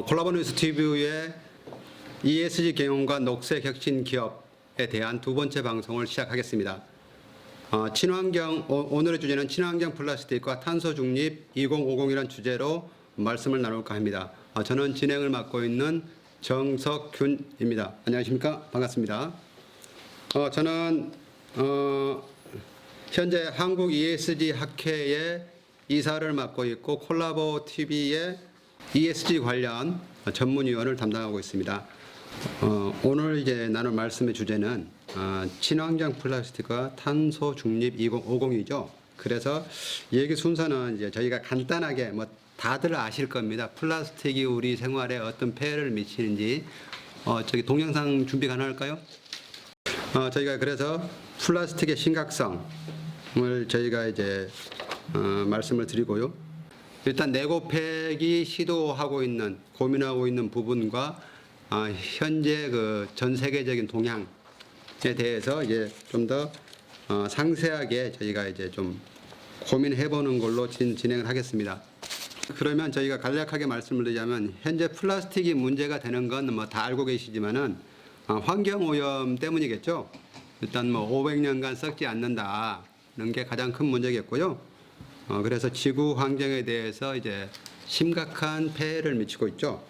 콜라보 뉴스 TV의 ESG 경영과 녹색 혁신 기업에 대한 두 번째 방송을 시작하겠습니다. 오늘의 주제는 친환경 플라스틱과 탄소 중립 2050이라는 주제로 말씀을 나눌까 합니다. 저는 진행을 맡고 있는 정석균입니다. 안녕하십니까? 반갑습니다. 저는 현재 한국 ESG 학회의 이사를 맡고 있고 콜라보 TV의 ESG 관련 전문위원을 담당하고 있습니다. 오늘 이제 나눌 말씀의 주제는 친환경 플라스틱과 탄소 중립 2050이죠. 그래서 얘기 순서는 이제 저희가 간단하게 다들 아실 겁니다. 플라스틱이 우리 생활에 어떤 폐해를 미치는지 저기 동영상 준비 가능할까요? 저희가 그래서 플라스틱의 심각성을 저희가 이제 말씀을 드리고요. 일단 내고팩이 시도하고 있는 고민하고 있는 부분과 현재 그 전 세계적인 동향에 대해서 이제 좀 더 상세하게 저희가 이제 좀 고민해 보는 걸로 진행을 하겠습니다. 그러면 저희가 간략하게 말씀을 드리자면 현재 플라스틱이 문제가 되는 건 다 알고 계시지만은 환경 오염 때문이겠죠. 일단 500년간 썩지 않는다는 게 가장 큰 문제겠고요. 그래서 지구 환경에 대해서 이제 심각한 폐해를 미치고 있죠.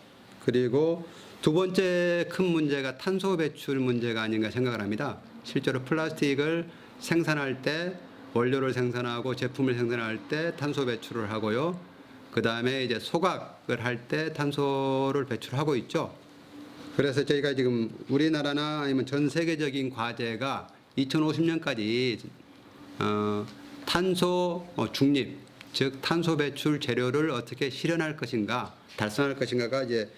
그리고 두 번째 큰 문제가 탄소 배출 문제가 아닌가 생각을 합니다. 실제로 플라스틱을 생산할 때 원료를 생산하고 제품을 생산할 때 탄소 배출을 하고요. 그 다음에 이제 소각을 할 때 탄소를 배출하고 있죠. 그래서 저희가 지금 우리나라나 아니면 전 세계적인 과제가 2050년까지 탄소 중립, 즉 탄소 배출 재료를 어떻게 실현할 것인가, 달성할 것인가가 이제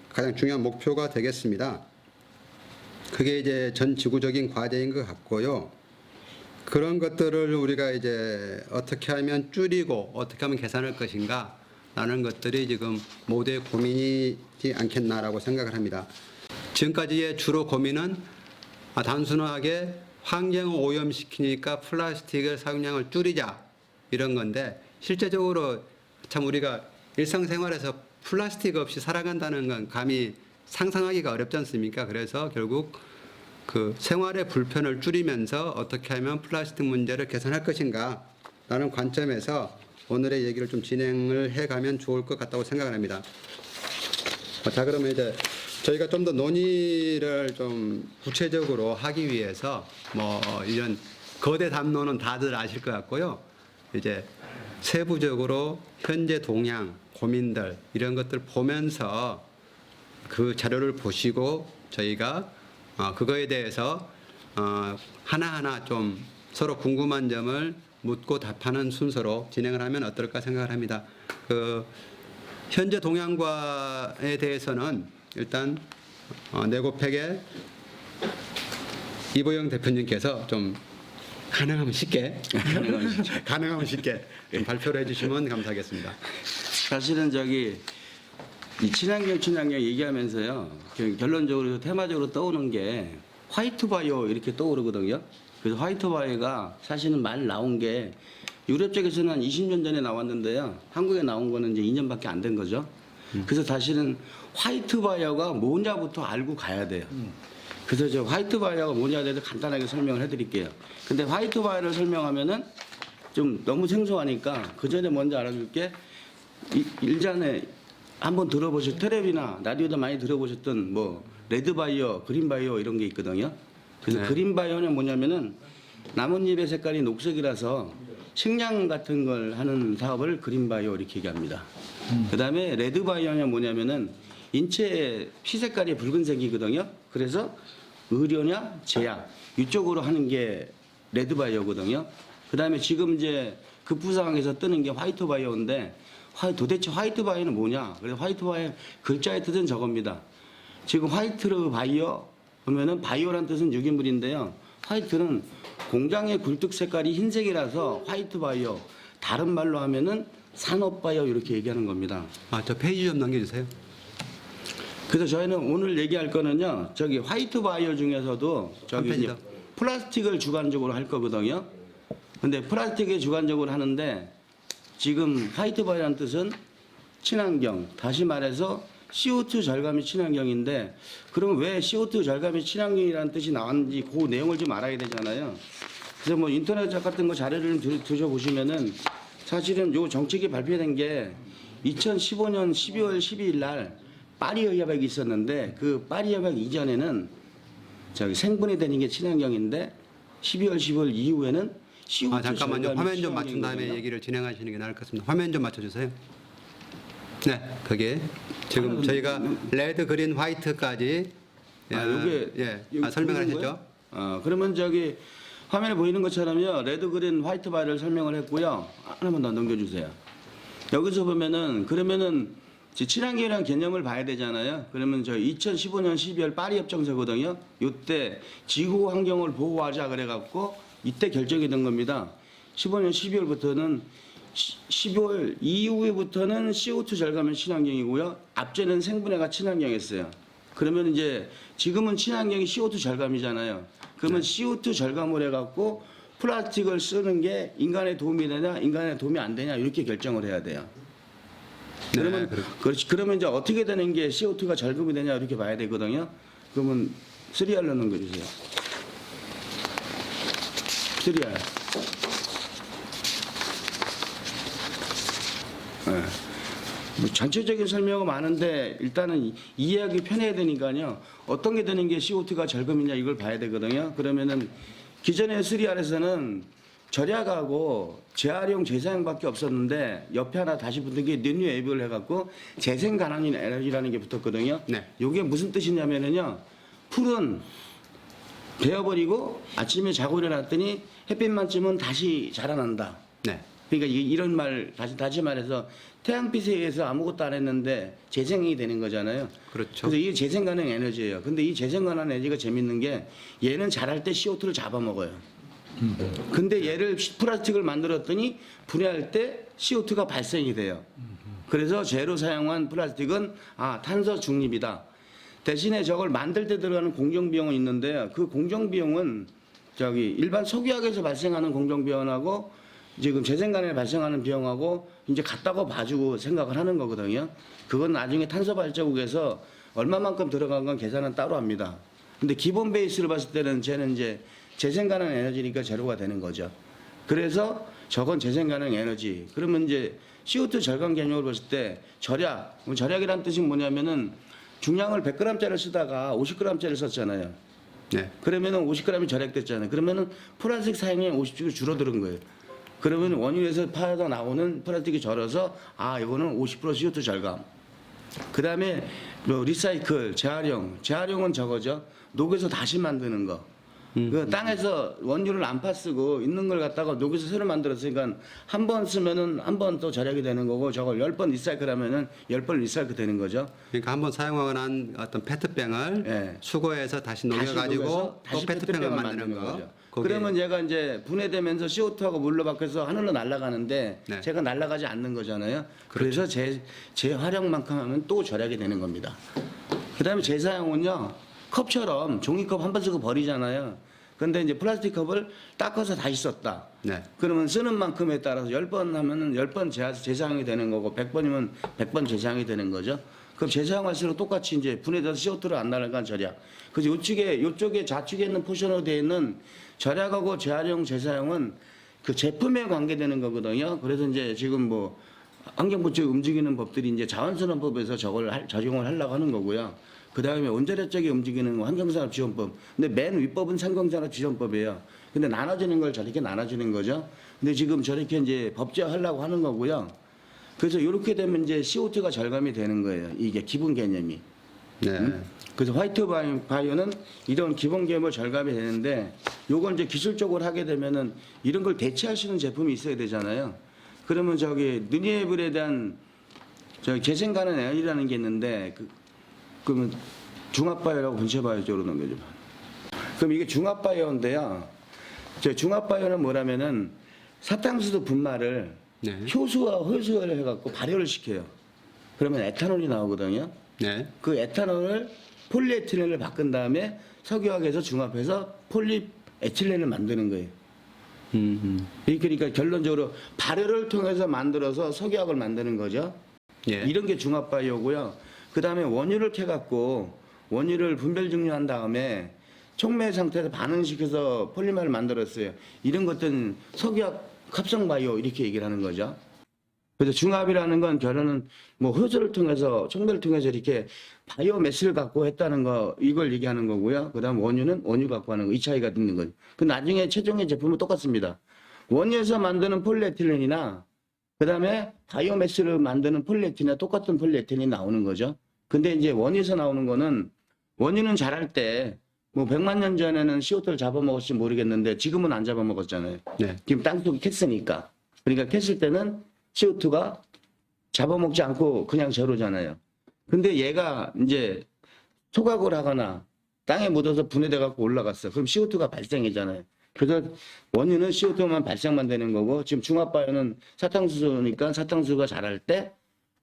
가장 중요한 목표가 되겠습니다. 그게 이제 전 지구적인 과제인 것 같고요. 그런 것들을 우리가 이제 어떻게 하면 줄이고 어떻게 하면 개선할 것인가라는 것들이 지금 모두의 고민이지 않겠나라고 생각을 합니다. 지금까지의 주로 고민은 단순하게 환경을 오염시키니까 플라스틱을 사용량을 줄이자 이런 건데 실제적으로 참 우리가 일상생활에서 플라스틱 없이 살아간다는 건 감히 상상하기가 어렵지 않습니까? 그래서 결국 그 생활의 불편을 줄이면서 어떻게 하면 플라스틱 문제를 개선할 것인가 라는 관점에서 오늘의 얘기를 좀 진행을 해가면 좋을 것 같다고 생각을 합니다. 자, 그러면 이제 저희가 좀 더 논의를 좀 구체적으로 하기 위해서 이런 거대 담론은 다들 아실 것 같고요. 이제 세부적으로 현재 동향, 고민들 이런 것들 보면서 그 자료를 보시고 저희가 그거에 대해서 하나하나 좀 서로 궁금한 점을 묻고 답하는 순서로 진행을 하면 어떨까 생각을 합니다. 그 현재 동향과에 대해서는 일단 내고팩의 이보영 대표님께서 좀 가능하면 쉽게 좀 발표를 해주시면 감사하겠습니다. 사실은 이 친환경 얘기하면서요 결론적으로 테마적으로 떠오르는 게 화이트 바이오 이렇게 떠오르거든요. 그래서 화이트 바이오가 사실은 말 나온 게 유럽 쪽에서는 한 20년 전에 나왔는데요. 한국에 나온 거는 이제 2년밖에 안 된 거죠. 그래서 사실은 화이트 바이오가 뭐냐부터 알고 가야 돼요. 그래서 저 화이트 바이오가 뭐냐에 대해서 간단하게 설명을 해드릴게요. 근데 화이트 바이오를 설명하면은 좀 너무 생소하니까 그 전에 먼저 알아줄게. 일전에 한번 텔레비나 라디오도 많이 들어보셨던 레드 바이오, 그린 바이오 이런 게 있거든요. 그래서 네. 그린 바이오는 뭐냐면은 나뭇잎의 색깔이 녹색이라서 식량 같은 걸 하는 사업을 그린 바이오 이렇게 얘기합니다. 그 다음에 레드 바이오는 뭐냐면은 인체의 피 색깔이 붉은색이거든요. 그래서 의료냐 제약 이쪽으로 하는 게 레드 바이오거든요. 그 다음에 지금 이제 급부상에서 뜨는 게 화이트 바이오인데 도대체 화이트 바이오는 뭐냐? 그래서 화이트 바이오 글자의 뜻은 저겁니다. 지금 화이트 바이오 보면은 바이오란 뜻은 유기물인데요. 화이트는 공장의 굴뚝 색깔이 흰색이라서 화이트 바이오. 다른 말로 하면은 산업 바이오 이렇게 얘기하는 겁니다. 저 페이지 좀 넘겨주세요. 그래서 저희는 오늘 얘기할 거는요. 화이트 바이오 중에서도 플라스틱을 주관적으로 할 거거든요. 근데 플라스틱을 주관적으로 하는데 지금 화이트 바이오라는 뜻은 친환경, 다시 말해서 CO2 절감이 친환경인데 그러면 왜 CO2 절감이 친환경이라는 뜻이 나왔는지 그 내용을 좀 알아야 되잖아요. 그래서 뭐 인터넷 같은 거 자료를 좀 드셔보시면은 사실은 요 정책이 발표된 게 2015년 12월 12일 날 파리 협약이 있었는데 그 파리 협약 이전에는 저기 생분해 되는 게 친환경인데 12월 10월 이후에는 CO2 잠깐만요. 절감이 화면 좀 맞춘 다음에 친환경이거든요. 얘기를 진행하시는 게 나을 것 같습니다. 화면 좀 맞춰주세요. 네, 그게 지금 저희가 레드, 그린, 화이트까지 요게 설명을 보이는 하셨죠. 거예요? 그러면 저기 화면에 보이는 것처럼요. 레드, 그린, 화이트 바를 설명을 했고요. 하나만 더 넘겨주세요. 여기서 보면은 그러면은 친환경이라는 개념을 봐야 되잖아요. 그러면 저 2015년 12월 파리 협정서거든요. 이때 지구 환경을 보호하자 그래갖고 이때 결정이 된 겁니다. 15년 12월부터는 15월 이후부터는 CO2 절감은 친환경이고요. 앞전에는 생분해가 친환경이었어요. 그러면 이제 지금은 친환경이 CO2 절감이잖아요. 그러면 CO2 절감을 해갖고 플라스틱을 쓰는 게 인간에 도움이 되냐, 인간에 도움이 안 되냐 이렇게 결정을 해야 돼요. 그러면 그렇지. 그러면 이제 어떻게 되는 게 CO2가 절감이 되냐 이렇게 봐야 되거든요. 그러면 3R로 넘겨주세요. 3R. 네. 뭐 전체적인 설명은 많은데 일단은 이해하기 편해야 되니까요. 어떤 게 되는 게 CO2가 절감이냐 이걸 봐야 되거든요. 그러면은 기존의 3R에서는 절약하고 재활용, 재사용밖에 없었는데 옆에 하나 다시 붙은 게 리뉴에이블 해갖고 재생 가능한 에너지라는 게 붙었거든요. 네. 이게 무슨 뜻이냐면은요. 풀은 베어버리고 아침에 자고 일어났더니 햇빛만 쬐면 다시 자라난다. 네, 그러니까 이런 말 다시 말해서 태양빛에 의해서 아무것도 안 했는데 재생이 되는 거잖아요. 그렇죠. 그래서 이게 재생 가능 에너지예요. 근데 이 재생 가능 에너지가 재밌는 게 얘는 자랄 때 CO2를 잡아먹어요. 근데 얘를 플라스틱을 만들었더니 분해할 때 CO2가 발생이 돼요. 그래서 재로 사용한 플라스틱은 탄소 중립이다. 대신에 저걸 만들 때 들어가는 공정 비용은 있는데 그 공정 비용은 저기 일반 석유화학에서 발생하는 공정 비용하고 지금 재생간에 발생하는 비용하고 이제 같다고 봐주고 생각을 하는 거거든요. 그건 나중에 탄소 발자국에서 얼마만큼 들어간 건 계산은 따로 합니다. 근데 기본 베이스를 봤을 때는 쟤는 이제 재생 가능 에너지니까 제로가 되는 거죠. 그래서 저건 재생 가능 에너지. 그러면 이제 CO2 절감 개념을 봤을 때 절약. 절약이란 뜻이 뭐냐면은 중량을 100g짜리를 쓰다가 50g짜리를 썼잖아요. 네, 그러면은 50g이 절약됐잖아요. 그러면은 플라스틱 사용이 50g이 줄어드는 거예요. 그러면 원유에서 파다 나오는 플라스틱이 절어서 이거는 50% CO2 절감. 그다음에 뭐 리사이클, 재활용은 저거죠. 녹여서 다시 만드는 거. 그 땅에서 원유를 안 파쓰고 있는 걸 갖다가 녹여서 새로 만들었으니까 한 번 쓰면은 한 번 또 절약이 되는 거고 저걸 10번 리사이클하면은 10번 리사이클 되는 거죠. 그러니까 한번 사용하고 난 어떤 페트병을 네. 수거해서 다시 녹여가지고 또 다시 페트병을 만드는 거. 거죠. 거기에- 그러면 얘가 이제 분해되면서 CO2하고 물로 바뀌어서 하늘로 날아가는데 네. 제가 날아가지 않는 거잖아요. 그래서 재활용만큼 하면 또 절약이 되는 겁니다. 그다음에 재사용은요. 컵처럼 종이컵 한 번 쓰고 버리잖아요. 근데 이제 플라스틱 컵을 닦아서 다시 썼다. 네, 그러면 쓰는 만큼에 따라서 10번 하면은 10번 재사용이 되는 거고 100번이면 100번 재사용이 되는 거죠. 그럼 재사용할수록 똑같이 이제 분해돼서 CO2를 안 날아간 절약. 그래서 요쪽에 좌측에 있는 포션으로 되어 있는 절약하고 재활용, 재사용은 그 제품에 관계되는 거거든요. 그래서 이제 지금 뭐 환경부 쪽 움직이는 법들이 이제 자원순환법에서 저걸 적용을 하려고 하는 거고요. 그 다음에 원자력 쪽에 움직이는 환경산업지원법. 근데 맨 윗법은 상경산업지원법이에요. 근데 나눠지는 걸 저렇게 나눠주는 거죠. 근데 지금 저렇게 이제 법제화하려고 하는 거고요. 그래서 이렇게 되면 이제 CO2가 절감이 되는 거예요. 이게 기본 개념이. 네. 그래서 화이트 바이오는 이런 기본 개념을 절감이 되는데 요걸 이제 기술적으로 하게 되면은 이런 걸 대체할 수 있는 제품이 있어야 되잖아요. 그러면 저기 리뉴에이블에 대한 재생 가능 에너지라는 게 있는데 그러면 중합바이오라고 분체바이오 쪽으로 넘겨줘. 그럼 이게 중합바이오인데요. 중합바이오는 뭐라면은 사탕수수 분말을 네. 효수와 효소를 해갖고 발효를 시켜요. 그러면 에탄올이 나오거든요. 네. 그 에탄올을 폴리에틸렌을 바꾼 다음에 석유화학에서 중합해서 폴리에틸렌을 만드는 거예요. 그러니까 결론적으로 발효를 통해서 만들어서 석유화학을 만드는 거죠. 예. 이런 게 중합바이오고요. 그다음에 원유를 캐갖고 원유를 분별 증류한 다음에 촉매 상태에서 반응시켜서 폴리머를 만들었어요. 이런 것들은 석유학 합성 바이오 이렇게 얘기를 하는 거죠. 그래서 중합이라는 건 결론은 뭐 효소를 통해서 촉매를 통해서 이렇게 바이오 매스를 갖고 했다는 거 이걸 얘기하는 거고요. 그다음 원유는 원유 갖고 하는 거 이 차이가 있는 거죠. 그 나중에 최종의 제품은 똑같습니다. 원유에서 만드는 폴리에틸렌이나 그다음에 바이오 매스를 만드는 폴리에틸렌이나 똑같은 폴리에틸렌이 나오는 거죠. 근데 이제 원유에서 나오는 거는 원유는 자랄 때 뭐 100만 년 전에는 CO2를 잡아먹었을지 모르겠는데 지금은 안 잡아먹었잖아요. 네. 지금 땅속에 캤으니까. 그러니까 캤을 때는 CO2가 잡아먹지 않고 그냥 제로잖아요. 근데 얘가 이제 소각을 하거나 땅에 묻어서 분해돼 갖고 올라갔어. 그럼 CO2가 발생이잖아요. 그래서 원유는 CO2만 발생만 되는 거고 지금 중합바이오는 사탕수수니까 사탕수수가 자랄 때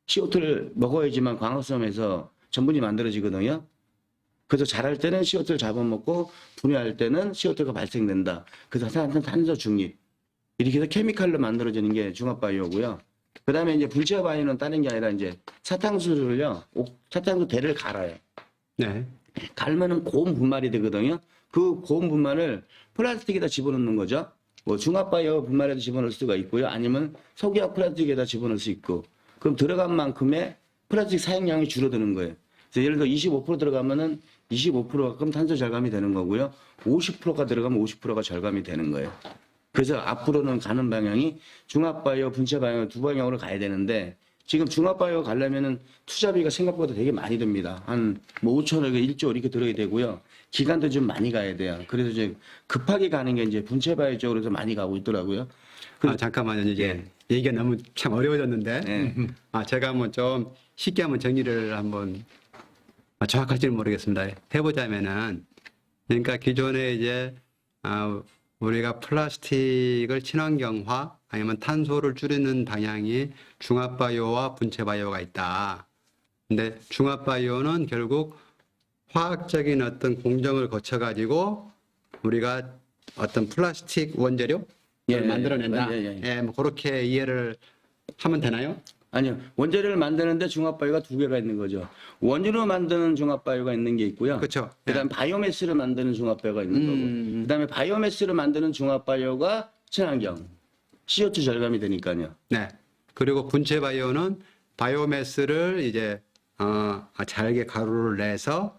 CO2를 먹어야지만 광합성에서 전분이 만들어지거든요. 그래서 자랄 때는 CO2를 잡아먹고 분해할 때는 CO2가 발생된다. 그래서 탄소 중립. 이렇게 해서 케미칼로 만들어지는 게 중합바이오고요. 그 다음에 이제 분체 바이오는 다른 게 아니라 이제 사탕수수를요, 사탕수 대를 갈아요. 네. 갈면은 고온 분말이 되거든요. 그 고온 분말을 플라스틱에다 집어넣는 거죠. 뭐 중합바이오 분말에다 집어넣을 수가 있고요. 아니면 석유학 플라스틱에다 집어넣을 수 있고. 그럼 들어간 만큼의 플라스틱 사용량이 줄어드는 거예요. 그래서 예를 들어 25% 들어가면은 25%가끔 탄소 절감이 되는 거고요. 50%가 들어가면 50%가 절감이 되는 거예요. 그래서 앞으로는 가는 방향이 중합바이오, 분체바이오 두 방향으로 가야 되는데 지금 중합바이오 가려면은 투자비가 생각보다 되게 많이 듭니다. 한 뭐 5천억, 1조 이렇게 들어야 되고요. 기간도 좀 많이 가야 돼요. 그래서 이제 급하게 가는 게 이제 분체바이오 쪽으로 많이 가고 있더라고요. 잠깐만요. 이게 얘기가 너무 참 어려워졌는데. 네. 제가 한번 좀 쉽게 한번 정리를 한번 정확할지는 모르겠습니다. 해보자면은 그러니까 기존에 이제 우리가 플라스틱을 친환경화 아니면 탄소를 줄이는 방향이 중합바이오와 분체바이오가 있다. 근데 중합바이오는 결국 화학적인 어떤 공정을 거쳐가지고 우리가 어떤 플라스틱 원재료를 예, 만들어낸다. 예. 뭐 그렇게 이해를 하면 되나요? 아니요. 원재료를 만드는데 중합바이오가 두 개가 있는 거죠. 원유로 만드는 중합바이오가 있는 게 있고요. 그렇죠. 그다음 바이오매스를 만드는 중합바이오가 있는 거고. 그다음에 바이오매스를 만드는 중합바이오가 친환경. CO2 절감이 되니까요. 네. 그리고 분체바이오는 바이오매스를 이제 잘게 가루를 내서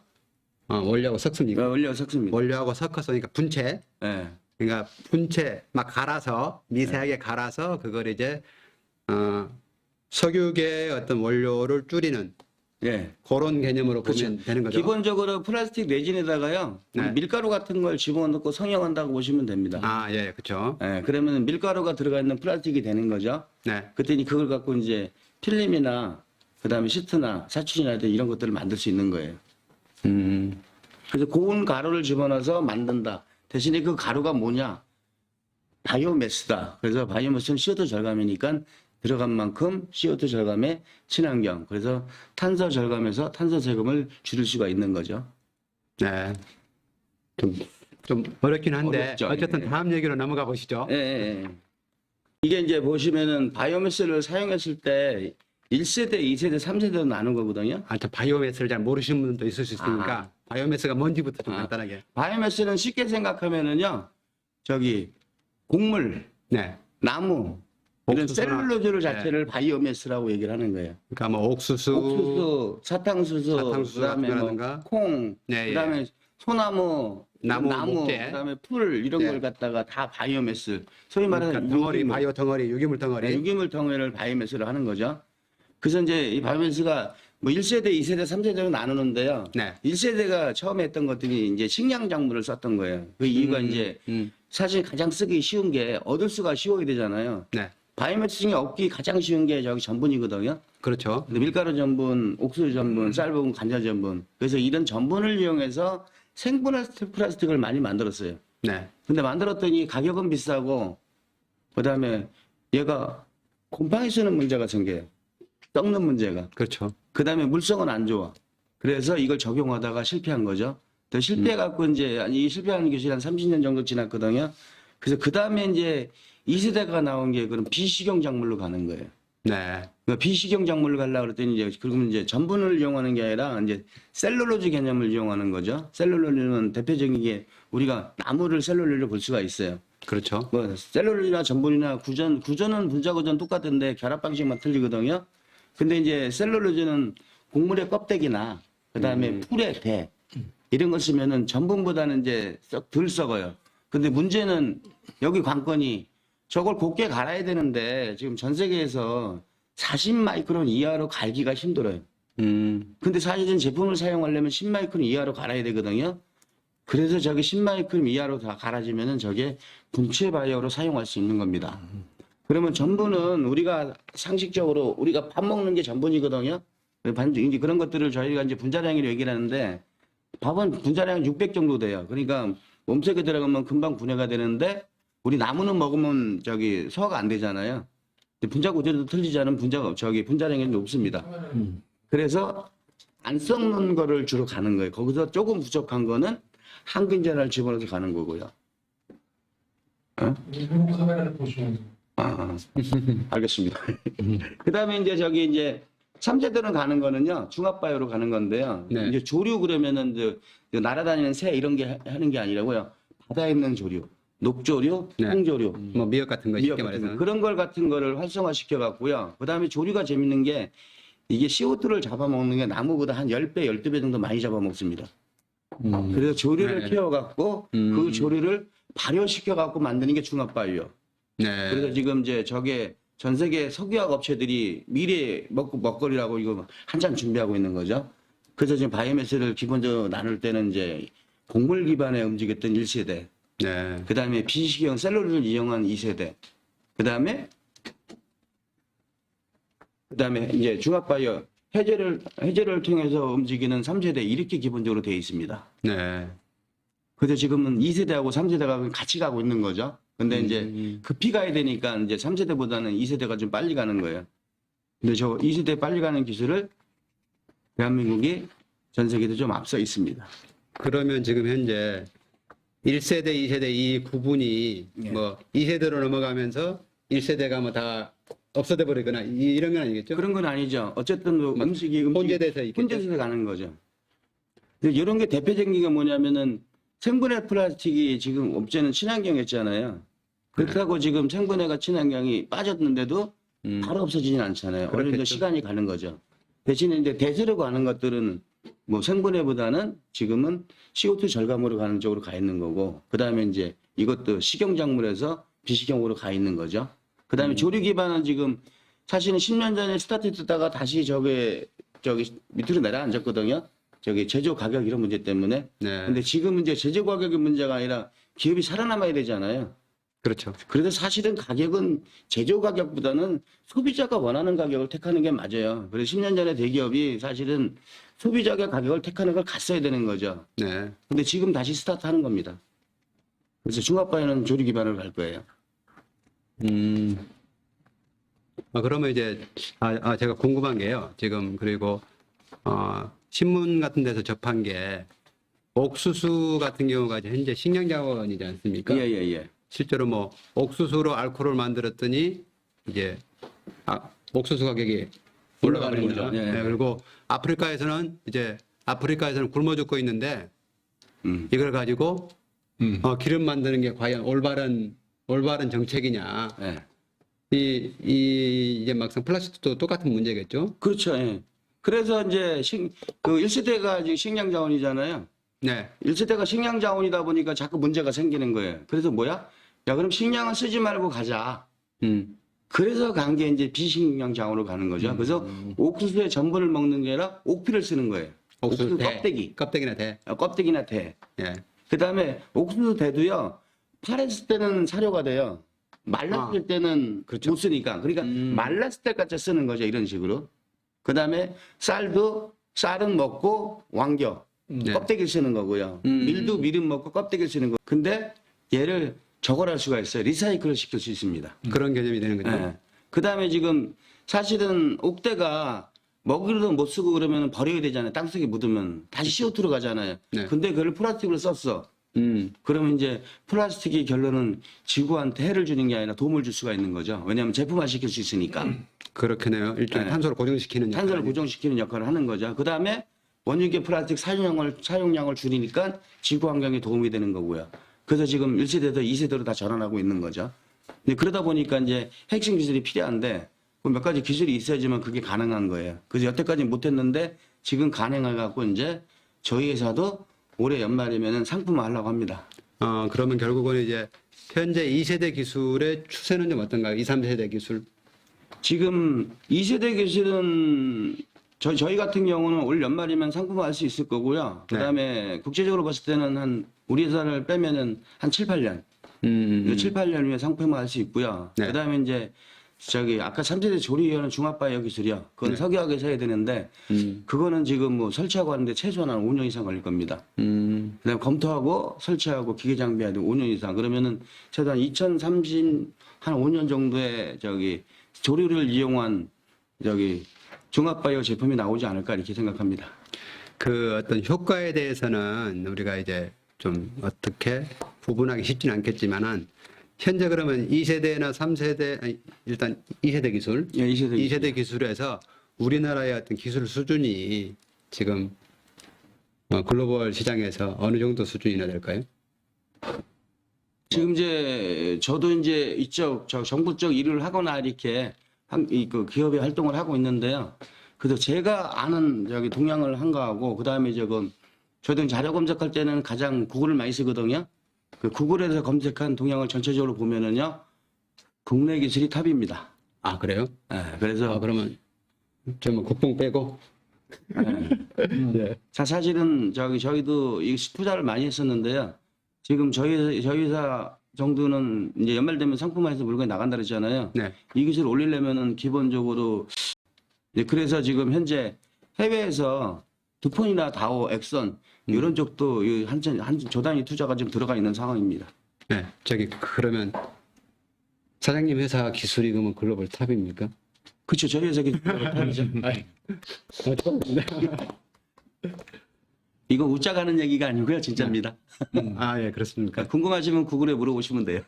원료하고 섞습니다. 원료 섞습니다. 원료하고 섞어서 그러니까 분체. 예. 그러니까 분체 막 갈아서 미세하게 갈아서 그걸 이제 석유계 어떤 원료를 줄이는 예. 그런 개념으로 보면 되는 거죠. 기본적으로 플라스틱 레진에다가요. 우리 네. 밀가루 같은 걸 집어넣고 성형한다고 보시면 됩니다. 예, 그렇죠. 예. 그러면 밀가루가 들어가 있는 플라스틱이 되는 거죠. 네. 그랬더니 그걸 갖고 이제 필름이나 그다음에 시트나 사춘이나 이런 것들을 만들 수 있는 거예요. 그래서 고운 가루를 집어넣어서 만든다. 대신에 그 가루가 뭐냐? 바이오매스다. 그래서 바이오매스는 CO2 절감이니까 들어간 만큼 CO2 절감에 친환경. 그래서 탄소 절감에서 탄소 세금을 줄일 수가 있는 거죠. 네. 좀 어렵긴 한데 어렵죠. 어쨌든 예. 다음 얘기로 넘어가 보시죠. 예. 이게 이제 보시면은 바이오매스를 사용했을 때 1세대, 2세대, 3세대로 나눈 거거든요. 저 바이오매스를 잘 모르시는 분도 있을 수 있으니까 바이오매스가 뭔지부터 좀 간단하게. 바이오매스는 쉽게 생각하면은요. 저기 곡물, 네. 나무 이런 옥수수나- 셀룰로즈 자체를 바이오매스라고 얘기를 하는 거예요. 그러니까 뭐 옥수수, 옥수수, 사탕수수, 사탕수수 그다음에 같은 뭐 거라든가. 콩, 네, 예. 그다음에 소나무, 나무, 목재. 그다음에 풀 이런 네. 걸 갖다가 다 바이오매스. 소위 말하는 그러니까 덩어리, 유기물, 바이오 덩어리, 유기물 덩어리. 유기물 덩어리를 바이오매스로 하는 거죠. 그래서 이제 이 바이오매스가 뭐 1세대, 2세대, 3세대로 나누는데요. 네. 1세대가 처음에 했던 것들이 이제 식량 작물을 썼던 거예요. 그 이유가 이제 사실 가장 쓰기 쉬운 게 얻을 수가 쉬워야 되잖아요. 네. 바이오매스 중에 얻기 가장 쉬운 게 저기 전분이거든요. 그렇죠. 근데 밀가루 전분, 옥수수 전분, 쌀 부분, 감자 전분. 그래서 이런 전분을 이용해서 생플라스틱을 많이 만들었어요. 네. 근데 만들었더니 가격은 비싸고 그다음에 얘가 곰팡이 쓰는 문제가 생겨요. 썩는 문제가. 그렇죠. 그다음에 물성은 안 좋아. 그래서 이걸 적용하다가 실패한 거죠. 실패해갖고 이제 이 실패하는 기술이 한 30년 정도 지났거든요. 그래서 그다음에 이제 2세대가 나온 게 그런 비식용 작물로 가는 거예요. 네. 비식용 작물을 가려고 그랬더니 이제 그러면 이제 전분을 이용하는 게 아니라 이제 셀룰로즈 개념을 이용하는 거죠. 셀룰로즈는 대표적인 게 우리가 나무를 셀룰로즈로 볼 수가 있어요. 그렇죠. 뭐 셀룰로즈나 전분이나 구전은 분자 구전 똑같은데 결합 방식만 틀리거든요. 근데 이제 셀룰로즈는 곡물의 껍데기나 그다음에 풀의 대 이런 거 쓰면은 전분보다는 이제 덜 썩어요. 근데 문제는 여기 관건이 저걸 곱게 갈아야 되는데 지금 전 세계에서 40마이크론 이하로 갈기가 힘들어요. 근데 사실은 제품을 사용하려면 10마이크론 이하로 갈아야 되거든요. 그래서 저게 10마이크론 이하로 다 갈아지면은 저게 분체 바이오로 사용할 수 있는 겁니다. 그러면 전분은 우리가 상식적으로 우리가 밥 먹는 게 전분이거든요. 이제 그런 것들을 저희가 이제 분자량으로 얘기를 하는데 밥은 분자량 600 정도 돼요. 그러니까 몸속에 들어가면 금방 분해가 되는데 우리 나무는 먹으면 저기 소화가 안 되잖아요. 분자 구조도 틀리지 않은 분자량이 높습니다. 그래서 안 썩는 거를 주로 가는 거예요. 거기서 조금 부족한 거는 항균제를 집어넣어서 가는 거고요. 미국 카메라를 보시면 알겠습니다. 그 다음에 이제 저기 이제 3세대로 가는 거는요, 중합바이오로 가는 건데요. 네. 이제 조류 그러면은 이제 날아다니는 새 이런 게 하는 게 아니라고요. 바다에 있는 조류, 녹조류, 네. 홍조류, 뭐 미역 같은 거 미역 쉽게 같은 거, 말해서. 그런 걸 같은 거를 활성화시켜 갖고요. 그 다음에 조류가 재밌는 게 이게 CO2를 잡아먹는 게 나무보다 한 10배, 12배 정도 많이 잡아먹습니다. 그래서 조류를 네. 키워갖고 그 조류를 발효시켜갖고 만드는 게 중합바이오. 네. 그래서 지금 이제 저게 전 세계 석유화학 업체들이 미래 먹거리라고 이거 한참 준비하고 있는 거죠. 그래서 지금 바이오매스를 기본적으로 나눌 때는 이제 곡물 기반에 움직였던 1세대, 네. 그 다음에 비식용 셀룰을 이용한 2세대, 그 다음에 이제 중합바이오 해제를 통해서 움직이는 3세대 이렇게 기본적으로 되어 있습니다. 네. 그래서 지금은 2세대하고 3세대가 같이 가고 있는 거죠. 근데 이제 급히 가야 되니까 이제 3세대보다는 2세대가 좀 빨리 가는 거예요. 근데 저 2세대 빨리 가는 기술을 대한민국이 전 세계도 좀 앞서 있습니다. 그러면 지금 현재 1세대, 2세대 이 구분이 예. 뭐 2세대로 넘어가면서 1세대가 뭐 다 없어져 버리거나 이런 건 아니겠죠? 그런 건 아니죠. 어쨌든 뭐 음식이 혼재돼서 있겠죠? 혼재돼서 가는 거죠. 근데 이런 게 대표적인 게 뭐냐면은 생분해 플라스틱이 지금 업체는 친환경이었잖아요. 그렇다고 지금 생분해가 친환경이 빠졌는데도 바로 없어지진 않잖아요. 어느 정도 그렇겠죠. 시간이 가는 거죠. 대신에 이제 대세로 가는 것들은 뭐 생분해보다는 지금은 CO2 절감으로 가는 쪽으로 가 있는 거고, 그 다음에 이제 이것도 식용작물에서 비식용으로 가 있는 거죠. 그 다음에 조류 기반은 지금 사실은 10년 전에 스타트했다가 다시 저기 밑으로 내려앉았거든요. 저기 제조 가격 이런 문제 때문에. 네. 근데 지금 이제 제조 가격의 문제가 아니라 기업이 살아남아야 되잖아요. 그렇죠. 그래서 사실은 가격은 제조 가격보다는 소비자가 원하는 가격을 택하는 게 맞아요. 그래서 10년 전에 대기업이 사실은 소비자가 가격을 택하는 걸 갔어야 되는 거죠. 네. 근데 지금 다시 스타트 하는 겁니다. 그래서 중합바이오는 조류 기반으로 갈 거예요. 그러면 이제 제가 궁금한 게요. 지금 그리고 신문 같은 데서 접한 게 옥수수 같은 경우가 이제 현재 식량자원이지 않습니까? 예. 실제로 뭐 옥수수로 알코올을 만들었더니 이제 옥수수 가격이 올라가는 올라가는 거죠. 거죠. 예. 네, 그리고 아프리카에서는 굶어 죽고 있는데 이걸 가지고 기름 만드는 게 과연 올바른 정책이냐? 예. 이제 막상 플라스틱도 똑같은 문제겠죠? 그렇죠. 예. 그래서 이제 그 1세대가 지금 식량 자원이잖아요. 네. 1세대가 식량 자원이다 보니까 자꾸 문제가 생기는 거예요. 그래서 뭐야? 야, 그럼 식량은 쓰지 말고 가자. 그래서 간 게 이제 비식량 자원으로 가는 거죠. 그래서 옥수수의 전분을 먹는 게 아니라 옥피를 쓰는 거예요. 옥수수 껍데기. 껍데기나 대. 껍데기나 대. 예. 그 다음에 옥수수 대도요, 파랬을 때는 사료가 돼요. 말랐을 때는 그렇죠. 못 쓰니까. 그러니까 말랐을 때까지 쓰는 거죠. 이런 식으로. 그 다음에 쌀은 먹고 왕겨. 네. 껍데기를 쓰는 거고요. 밀도 밀은 먹고 껍데기를 쓰는 거. 근데 얘를 저걸 할 수가 있어요. 리사이클을 시킬 수 있습니다. 그런 개념이 되는 거죠. 네. 그 다음에 지금 사실은 옥대가 먹이로도 못 쓰고 그러면 버려야 되잖아요. 땅속에 묻으면 다시 CO2로 가잖아요. 네. 근데 그걸 플라스틱으로 썼어. 그러면 이제 플라스틱의 결론은 지구한테 해를 주는 게 아니라 도움을 줄 수가 있는 거죠. 왜냐하면 제품화 시킬 수 있으니까. 그렇겠네요. 일종의 네. 탄소를 고정시키는 탄소를 역할이. 고정시키는 역할을 하는 거죠. 그 다음에 원유계 플라스틱 사용량을 줄이니까 지구 환경에 도움이 되는 거고요. 그래서 지금 1세대에서 2세대로 다 전환하고 있는 거죠. 근데 그러다 보니까 이제 핵심 기술이 필요한데 그 몇 가지 기술이 있어야지만 그게 가능한 거예요. 그래서 여태까지 못했는데 지금 가능해갖고 이제 저희 회사도 올해 연말이면은 상품화하려고 합니다. 그러면 결국은 이제 현재 2세대 기술의 추세는 좀 어떤가요? 2, 3세대 기술. 지금 2세대 기술은 저희 같은 경우는 올 연말이면 상품화할 수 있을 거고요. 그다음에 국제적으로 봤을 때는 한 우리 회사를 빼면은 한 7, 8년. 7, 8년 후에 상품화할 수 있고요. 네. 그다음에 이제 아까 3세대 조리위원은 중압바이오 기술이요. 그건 석유학에서 해야 되는데 그거는 지금 뭐 설치하고 하는데 최소한 한 5년 이상 걸릴 겁니다. 그다음에 검토하고 설치하고 기계 장비해야 되고 5년 이상. 그러면은 최소한 2030 한 5년 정도의 조류를 이용한 중압바이오 제품이 나오지 않을까 이렇게 생각합니다. 그 어떤 효과에 대해서는 우리가 이제 좀 어떻게 구분하기 쉽지는 않겠지만은 현재 그러면 2세대나 3세대, 아니, 일단 2세대 기술, 예, 2세대 기술에서 우리나라의 어떤 기술 수준이 지금 글로벌 시장에서 어느 정도 수준이나 될까요? 지금 이제 저도 이제 이쪽 정부 쪽 일을 하거나 이렇게 그 기업의 활동을 하고 있는데요. 그래서 제가 아는 동향을 한 거하고 그다음에 저도 자료 검색할 때는 가장 구글을 많이 쓰거든요. 그 구글에서 검색한 동향을 전체적으로 보면은요. 국내 기술이 탑입니다. 아, 그래요? 네, 그래서 그러면 좀 국뽕 빼고. 네. 자, 사실은 저희도 이 투자를 많이 했었는데요. 지금 저희 회사 정도는 이제 연말 되면 상품화해서 물건이 나간다 그랬잖아요. 네. 이 기술 올리려면은 기본적으로 그래서 지금 현재 해외에서 두폰이나 다오, 엑선 이런 쪽도 한 조 단위 투자가 좀 들어가 있는 상황입니다. 네. 그러면 사장님 회사 기술이 그러면 글로벌 탑입니까? 그렇죠. 저희 회사 탑이죠. 이거 웃자가는 얘기가 아니고요. 진짜입니다. 아, 예, 그렇습니까? 궁금하시면 구글에 물어보시면 돼요.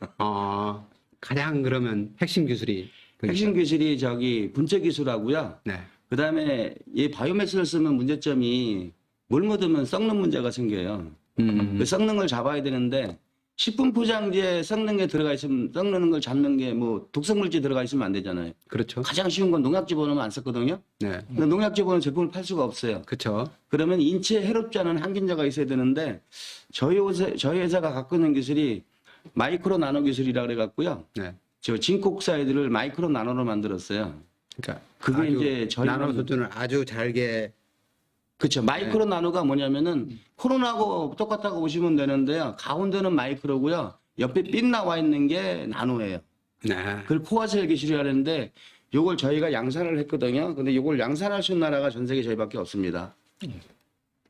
가장 그러면 핵심 기술이 핵심 기술이 분체 기술하고요. 네. 그다음에 이 바이오매스를 쓰면 문제점이 물 묻으면 썩는 문제가 생겨요. 그 썩는 걸 잡아야 되는데 식품 포장지에 썩는 게 들어가 있으면 썩는 걸 잡는 게 뭐 독성물질 들어가 있으면 안 되잖아요. 그렇죠. 가장 쉬운 건 농약 집어넣으면 안 썼거든요. 네. 근데 농약 집어넣은 제품을 팔 수가 없어요. 그렇죠. 그러면 인체에 해롭지 않은 항균자가 있어야 되는데 저희 회사가 갖고 있는 기술이 마이크로 나노 기술이라 그래 갖고요. 네. 저 진콕사이드를 마이크로 나노로 만들었어요. 그러니까 그게 아주 이제 저희가 나노 수준을 아주 잘게. 그렇죠. 마이크로 나노가 뭐냐면은 코로나하고 똑같다고 보시면 되는데요. 가운데는 마이크로고요. 옆에 핀 나와 있는 게 나노예요. 네. 그걸 포화셀 기술이라 하는데 요걸 저희가 양산을 했거든요. 근데 요걸 양산할 수 있는 나라가 전 세계 저희밖에 없습니다.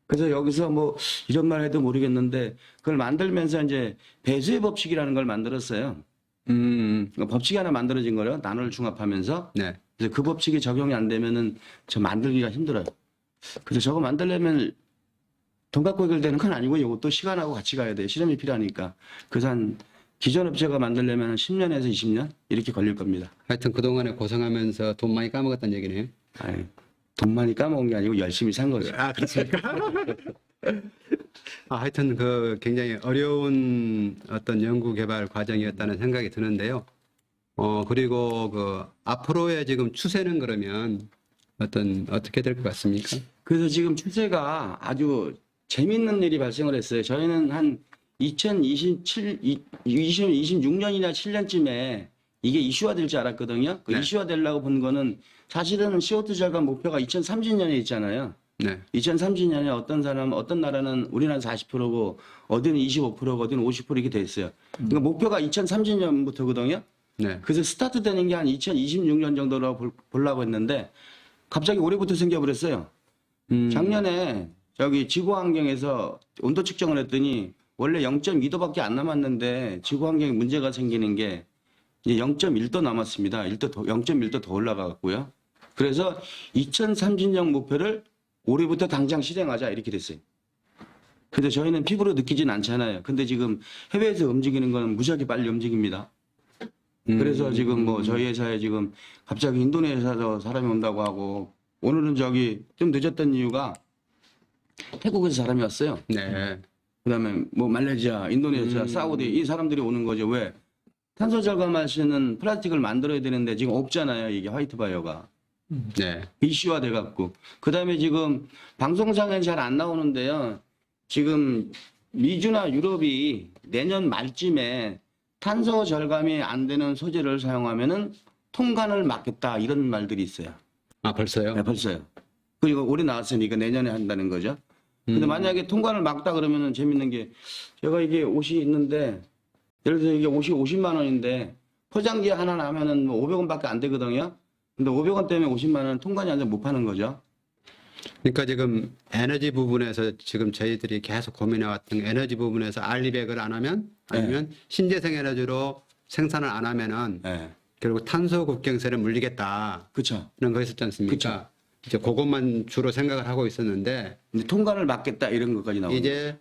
그래서 여기서 뭐 이런 말 해도 모르겠는데 그걸 만들면서 이제 배수의 법칙이라는 걸 만들었어요. 그러니까 법칙이 하나 만들어진 거예요. 나노를 중합하면서. 네. 그래서 그 법칙이 적용이 안 되면은 저 만들기가 힘들어요. 그래서 저거 만들려면 돈 갖고 해결되는 건 아니고 이것도 시간하고 같이 가야 돼요. 실험이 필요하니까. 그래서 한 기존 업체가 만들려면 10년에서 20년 이렇게 걸릴 겁니다. 하여튼 그동안에 고생하면서 돈 많이 까먹었다는 얘기네요. 아이, 돈 많이 까먹은 게 아니고 열심히 산 거죠. 아, 그렇습니까? 하여튼 굉장히 어려운 어떤 연구 개발 과정이었다는 생각이 드는데요. 그리고 앞으로의 지금 추세는 그러면 어떻게 될 것 같습니까? 그래서 지금 추세가 아주 재밌는 일이 발생을 했어요. 저희는 한 2026년이나 7년쯤에 이게 이슈화 될 줄 알았거든요. 그 네. 이슈화 되려고 본 거는 사실은 CO2 절감 목표가 2030년에 있잖아요. 네. 2030년에 어떤 나라는 우리나라 40%고 어디는 25%고 어디는 50% 이렇게 돼 있어요. 그러니까 목표가 2030년부터거든요. 네. 그래서 스타트 되는 게 한 2026년 정도로 보려고 했는데 갑자기 올해부터 생겨버렸어요. 작년에 지구 환경에서 온도 측정을 했더니 원래 0.2도밖에 안 남았는데 지구 환경에 문제가 생기는 게 이제 0.1도 남았습니다. 0.1도 더 올라가 갔고요. 그래서 2030년 목표를 올해부터 당장 실행하자 이렇게 됐어요. 근데 저희는 피부로 느끼진 않잖아요. 근데 지금 해외에서 움직이는 건 무지하게 빨리 움직입니다. 그래서 지금 뭐 저희 회사에 지금 갑자기 인도네시아에서 사람이 온다고 하고 오늘은 저기 좀 늦었던 이유가 태국에서 사람이 왔어요. 네. 그다음에 뭐 말레이시아, 인도네시아, 사우디 이 사람들이 오는 거죠. 왜? 탄소 절감할 수 있는 플라스틱을 만들어야 되는데 지금 없잖아요. 이게 화이트 바이어가. 네. 이슈화 돼갖고. 그다음에 지금 방송상에는 잘 안 나오는데요. 지금 미주나 유럽이 내년 말쯤에 탄소 절감이 안 되는 소재를 사용하면은 통관을 막겠다 이런 말들이 있어요. 아, 벌써요? 네, 벌써요. 그리고 올해 나왔으니까 내년에 한다는 거죠. 근데 만약에 통관을 막다 그러면은 재밌는 게 제가 이게 옷이 있는데 예를 들어서 이게 옷이 50만 원인데 포장지 하나 나면은 뭐 500원밖에 안 되거든요. 근데 500원 때문에 50만 원 통관이 안 되면 못 파는 거죠. 그러니까 지금 에너지 부분에서 지금 저희들이 계속 고민해왔던 에너지 부분에서 알리백을 안 하면 아니면 신재생 에너지로 생산을 안 하면은 네. 결국 탄소 국경세를 물리겠다. 그렇죠. 이런 거 있었지 않습니까? 이제 그것만 주로 생각을 하고 있었는데 근데 통관을 막겠다 이런 것까지 나오는 이제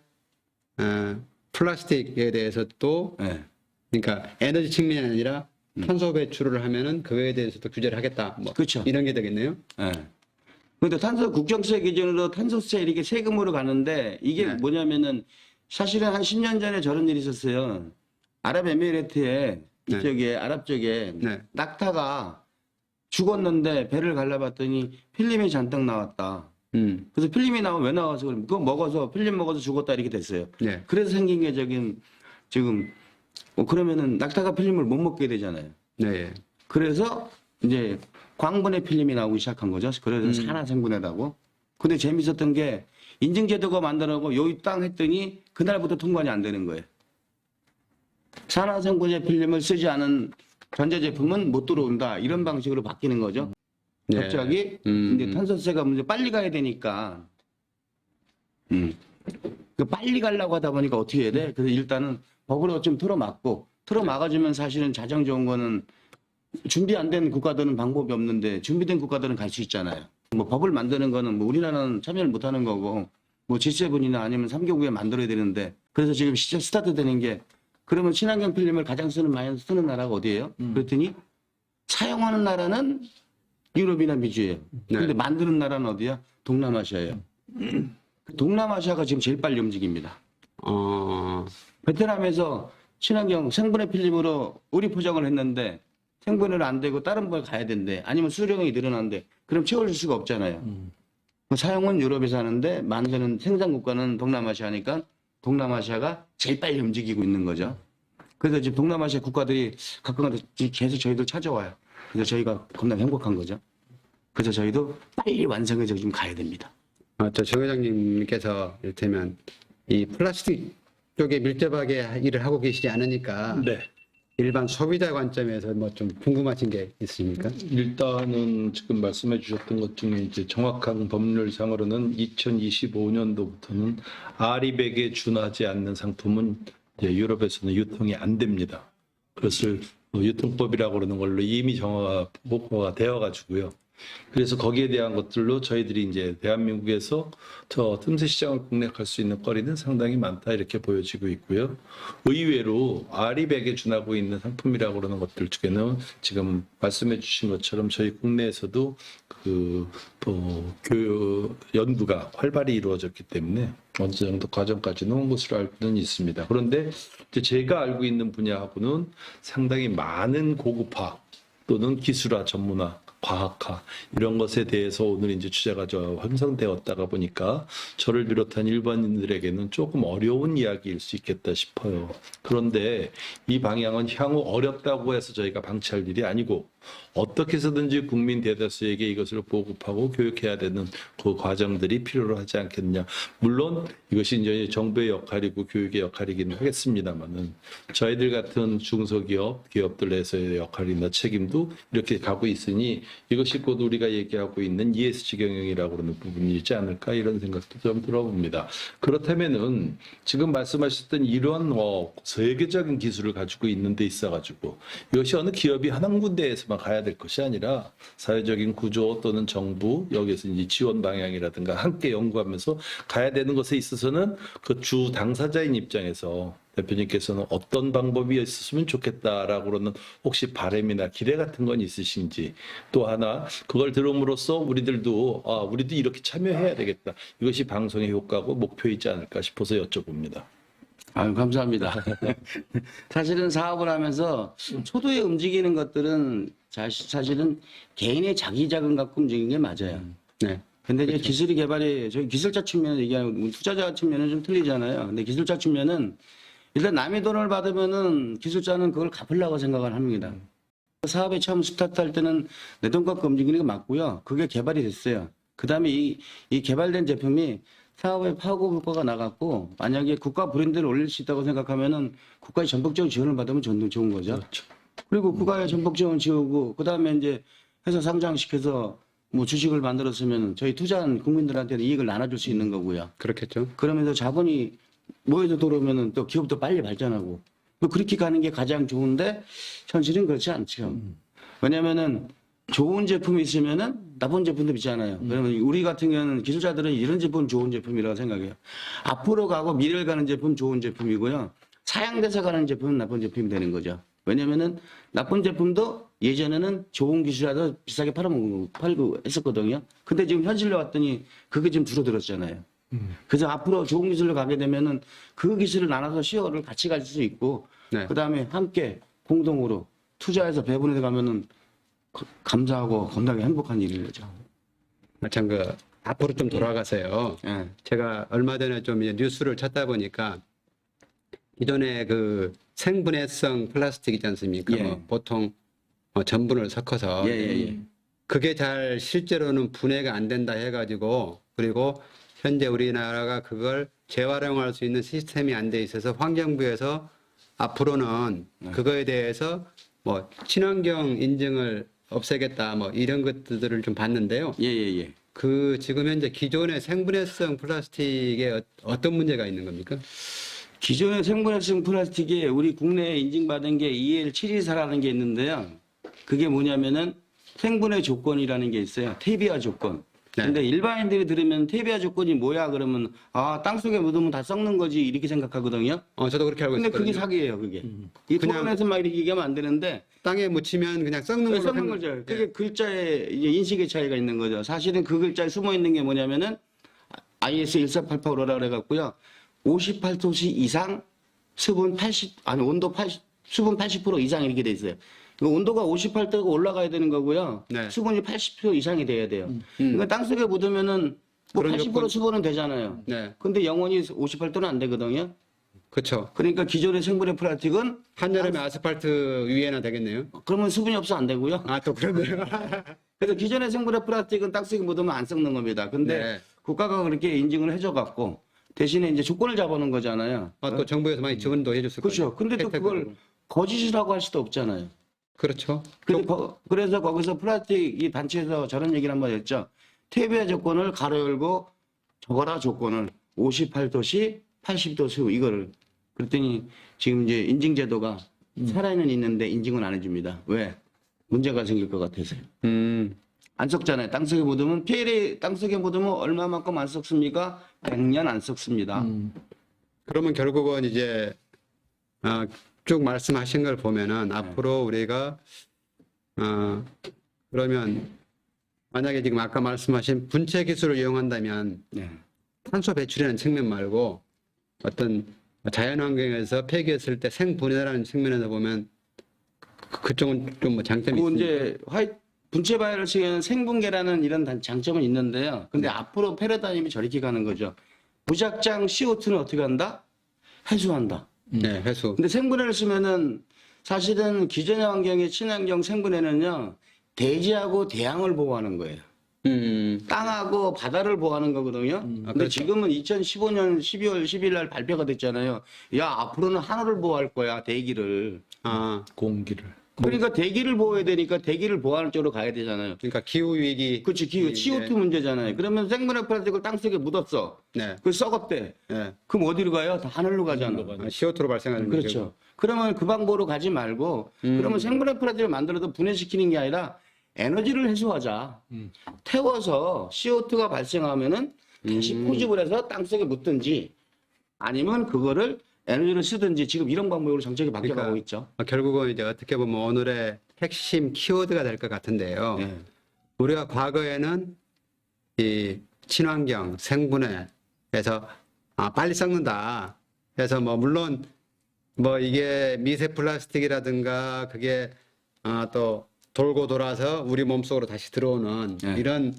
플라스틱에 대해서 또 네. 그러니까 에너지 측면이 아니라 탄소 배출을 하면은 그거에 대해서도 규제를 하겠다. 뭐 그렇죠. 이런 게 되겠네요. 예. 근데 탄소 국경세 기준으로 탄소세 이렇게 세금으로 가는데 이게 네. 뭐냐면은 사실은 한 10년 전에 저런 일이 있었어요. 아랍에미레이트에 네. 이쪽에 아랍 쪽에 네. 낙타가 죽었는데 배를 갈라봤더니 필름이 잔뜩 나왔다. 그래서 필름이 나오면 왜 나와서 그러면 그거 먹어서 필름 먹어서 죽었다 이렇게 됐어요. 네. 그래서 생긴 게 지금 그러면은 낙타가 필름을 못 먹게 되잖아요. 네. 그래서 이제 광분해 필름이 나오기 시작한 거죠. 그래서 산화생분해라고. 근데 재밌었던 게 인증제도가 만들어고 여기 땅 했더니 그날부터 통관이 안 되는 거예요. 산화생분해 필름을 쓰지 않은 전자제품은 못 들어온다. 이런 방식으로 바뀌는 거죠. 네. 갑자기 이제 탄소세가 문제 빨리 가야 되니까 그 빨리 가려고 하다 보니까 어떻게 해야 돼? 그래서 일단은 법으로 좀 틀어막아주면 사실은 가장 좋은 거는 준비 안 된 국가들은 방법이 없는데 준비된 국가들은 갈 수 있잖아요. 뭐 법을 만드는 거는 뭐 우리나라는 참여를 못 하는 거고 뭐 G7이나 아니면 3개국에 만들어야 되는데 그래서 지금 스타트 되는 게 그러면 친환경 필름을 가장 많이 쓰는 나라가 어디예요? 그랬더니 사용하는 나라는 유럽이나 미주예요. 근데 만드는 나라는 어디야? 동남아시아예요. 동남아시아가 지금 제일 빨리 움직입니다. 베트남에서 친환경 생분해 필름으로 의리 포장을 했는데 생분해를 안 되고 다른 걸 가야 된대. 아니면 수량이 늘어난대. 그럼 채워줄 수가 없잖아요. 사용은 유럽에서 하는데 만드는 생산 국가는 동남아시아니까 동남아시아가 제일 빨리 움직이고 있는 거죠. 그래서 지금 동남아시아 국가들이 가끔가다 계속 저희들 찾아와요. 그래서 저희가 겁나 행복한 거죠. 그래서 저희도 빨리 완성해서 지금 가야 됩니다. 정 회장님께서 이를테면 이 플라스틱 쪽에 밀접하게 일을 하고 계시지 않으니까 네. 일반 소비자 관점에서 뭐 좀 궁금하신 게 있으십니까? 일단은 지금 말씀해 주셨던 것 중에 이제 정확한 법률상으로는 2025년도부터는 아리백에 준하지 않는 상품은 이제 유럽에서는 유통이 안 됩니다. 그것을 유통법이라고 그러는 걸로 이미 정화가 되어 가지고요. 그래서 거기에 대한 것들로 저희들이 이제 대한민국에서 저 틈새 시장을 공략할 수 있는 거리는 상당히 많다 이렇게 보여지고 있고요. 의외로 아리백에 준하고 있는 상품이라고 그러는 것들 중에는 지금 말씀해 주신 것처럼 저희 국내에서도 연구가 활발히 이루어졌기 때문에 어느 정도 과정까지는 온 것으로 알고는 있습니다. 그런데 이제 제가 알고 있는 분야하고는 상당히 많은 고급화 또는 기술화, 전문화, 과학화 이런 것에 대해서 오늘 이제 주제가 형성되었다가 보니까 저를 비롯한 일반인들에게는 조금 어려운 이야기일 수 있겠다 싶어요. 그런데 이 방향은 향후 어렵다고 해서 저희가 방치할 일이 아니고 어떻게 해서든지 국민 대다수에게 이것을 보급하고 교육해야 되는 그 과정들이 필요로 하지 않겠느냐. 물론 이것이 이제 정부의 역할이고 교육의 역할이긴 하겠습니다만은 저희들 같은 중소기업, 기업들 내에서의 역할이나 책임도 이렇게 가고 있으니 이것이 곧 우리가 얘기하고 있는 ESG 경영이라고 그러는 부분이지 않을까 이런 생각도 좀 들어봅니다. 그렇다면은 지금 말씀하셨던 이런 세계적인 기술을 가지고 있는 데 있어가지고 이것이 어느 기업이 한 군데에서만 가야 될 것이 아니라 사회적인 구조 또는 정부 여기에서 이제 지원 방향이라든가 함께 연구하면서 가야 되는 것에 있어서는 그 주 당사자인 입장에서 대표님께서는 어떤 방법이 있었으면 좋겠다라고 그러는 혹시 바람이나 기대 같은 건 있으신지, 또 하나 그걸 들음으로써 우리도 이렇게 참여해야 되겠다. 이것이 방송의 효과고 목표이지 않을까 싶어서 여쭤봅니다. 아유, 감사합니다. 사실은 사업을 하면서 초도에 움직이는 것들은 사실은 개인의 자기 자금 갖고 움직이는 게 맞아요. 네. 근데 이제 기술이 개발이, 저희 기술자 측면을 얘기하고 투자자 측면은 좀 틀리잖아요. 근데 기술자 측면은 일단 남의 돈을 받으면은 기술자는 그걸 갚으려고 생각을 합니다. 사업에 처음 스타트할 때는 내 돈 갖고 움직이는 게 맞고요. 그게 개발이 됐어요. 그 다음에 이 개발된 제품이 사업에 파고 효과가 나갔고, 만약에 국가 브랜드를 올릴 수 있다고 생각하면은 국가의 전폭적인 지원을 받으면 좋은 거죠. 그렇죠. 그리고 국가의 전폭 지원 지우고, 그 다음에 이제 회사 상장시켜서 뭐 주식을 만들었으면 저희 투자한 국민들한테는 이익을 나눠줄 수 있는 거고요. 그렇겠죠. 그러면서 자본이 모여서 들어오면은 또 기업도 빨리 발전하고, 뭐 그렇게 가는 게 가장 좋은데 현실은 그렇지 않죠. 왜냐면은 좋은 제품이 있으면은 나쁜 제품도 있잖아요. 그러면 우리 같은 경우는 기술자들은 이런 제품 좋은 제품이라고 생각해요. 앞으로 가고 미래를 가는 제품 좋은 제품이고요. 사양돼서 가는 제품은 나쁜 제품이 되는 거죠. 왜냐면은 나쁜 제품도 예전에는 좋은 기술이라도 비싸게 팔고 했었거든요. 근데 지금 현실로 왔더니 그게 좀 줄어들었잖아요. 그래서 앞으로 좋은 기술로 가게 되면은 그 기술을 나눠서 시어를 같이 가질 수 있고, 네. 그 다음에 함께 공동으로 투자해서 배분해서 가면은 감사하고 겁나게 행복한 일인 거죠. 참 앞으로 좀 돌아가세요. 예. 제가 얼마 전에 좀 이제 뉴스를 찾다 보니까 기존에 그 생분해성 플라스틱 있지 않습니까? 예. 뭐 보통 전분을 섞어서 예. 그게 잘 실제로는 분해가 안 된다 해가지고, 그리고 현재 우리나라가 그걸 재활용할 수 있는 시스템이 안 돼 있어서 환경부에서 앞으로는 그거에 대해서 뭐 친환경 인증을 없애겠다 뭐 이런 것들을 좀 봤는데요. 예. 그 지금 현재 기존의 생분해성 플라스틱에 어떤 문제가 있는 겁니까? 기존의 생분해성 플라스틱에 우리 국내에 인증받은 게 EL724라는 게 있는데요. 그게 뭐냐면은 생분해 조건이라는 게 있어요. 태비화 조건. 네. 근데 일반인들이 들으면 태비화 조건이 뭐야 그러면 땅속에 묻으면 다 썩는 거지 이렇게 생각하거든요. 저도 그렇게 알고 근데 있거든요. 그게 사기예요, 그게. 이 그냥- 토론에서 막 이렇게 얘기하면 안 되는데 땅에 묻히면 그냥 썩는 걸로 썩는 거죠. 그게 글자에 이제 인식의 차이가 있는 거죠. 사실은 그 글자에 숨어 있는 게 뭐냐면은 IS 1488호라 그래갖고요. 58도씨 이상 수분 80, 아니 온도 80, 수분 80% 이상 이렇게 돼 있어요. 그 온도가 58도가 올라가야 되는 거고요. 네. 수분이 80% 이상이 돼야 돼요. 그러니까 땅속에 묻으면은 뭐 그런 80% 조건- 수분은 되잖아요. 네, 근데 영원히 58도는 안 되거든요. 그렇죠. 그러니까 기존의 생분해 플라스틱은 한여름에 아스팔트 위에나 되겠네요. 그러면 수분이 없어 안 되고요. 또 그러네요. 그래서 기존의 생분해 플라스틱은 땅속에 묻으면 안 썩는 겁니다. 근데 네. 국가가 그렇게 인증을 해줘 갖고 대신에 이제 조건을 잡아놓은 거잖아요. 또 정부에서 많이 지원도 해줬을 거예요. 그렇죠. 근데 또 그걸 혜택으로. 거짓이라고 할 수도 없잖아요. 그렇죠. 그래서 거기서 플라스틱 이 단체에서 저런 얘기를 한번 했죠. 태비화 조건을 가로 열고 적어라 조건을 58도씨 80도씨 이거를 그랬더니 지금 이제 인증 제도가 살아는 있는데 인증은 안 해줍니다. 왜? 문제가 생길 것 같아서요. 안 썩잖아요. 땅속에 묻으면 PLA 땅속에 묻으면 얼마만큼 안 썩습니까? 100년 안 썩습니다. 그러면 결국은 이제 쭉 말씀하신 걸 보면은 앞으로 우리가 그러면 만약에 지금 아까 말씀하신 분체 기술을 이용한다면 네. 탄소 배출이라는 측면 말고 어떤 자연환경에서 폐기했을 때 생분해라는 측면에서 보면 그쪽은 좀 뭐 장점이 그 있습니까? 이제 분체 바이러스에는 생분계라는 이런 장점은 있는데요. 근데 앞으로 패러다임이 저렇게 가는 거죠. 무작정 CO2는 어떻게 한다? 해소한다. 네, 회수. 근데 생분해를 쓰면은 사실은 기존의 환경의 친환경 생분해는요. 대지하고 대양을 보호하는 거예요. 땅하고 바다를 보호하는 거거든요. 근데 그렇죠. 지금은 2015년 12월 10일 날 발표가 됐잖아요. 야, 앞으로는 하늘을 보호할 거야, 대기를. 공기를. 그러니까 대기를 보호해야 되니까 대기를 보호하는 쪽으로 가야 되잖아요. 그러니까 기후 위기. 그렇지, 기후, CO2 문제잖아요. 그러면 생분해 플라스틱을 땅속에 묻었어. 네. 그 썩었대. 네. 그럼 어디로 가요? 다 하늘로 가잖아. CO2로 발생하는 문제고. 그렇죠. 그러면 그 방법으로 가지 말고, 그러면 생분해 플라스틱을 만들어도 분해시키는 게 아니라 에너지를 해소하자. 태워서 CO2가 발생하면은 다시 포집을 해서 땅속에 묻든지 아니면 그거를 에너지를 쓰든지 지금 이런 방법으로 정책이 바뀌어가고 그러니까 있죠. 결국은 이제 어떻게 보면 오늘의 핵심 키워드가 될 것 같은데요. 네. 우리가 과거에는 이 친환경, 생분해에서 빨리 썩는다. 그래서 뭐 물론 뭐 이게 미세 플라스틱이라든가 그게 또 돌고 돌아서 우리 몸속으로 다시 들어오는 네. 이런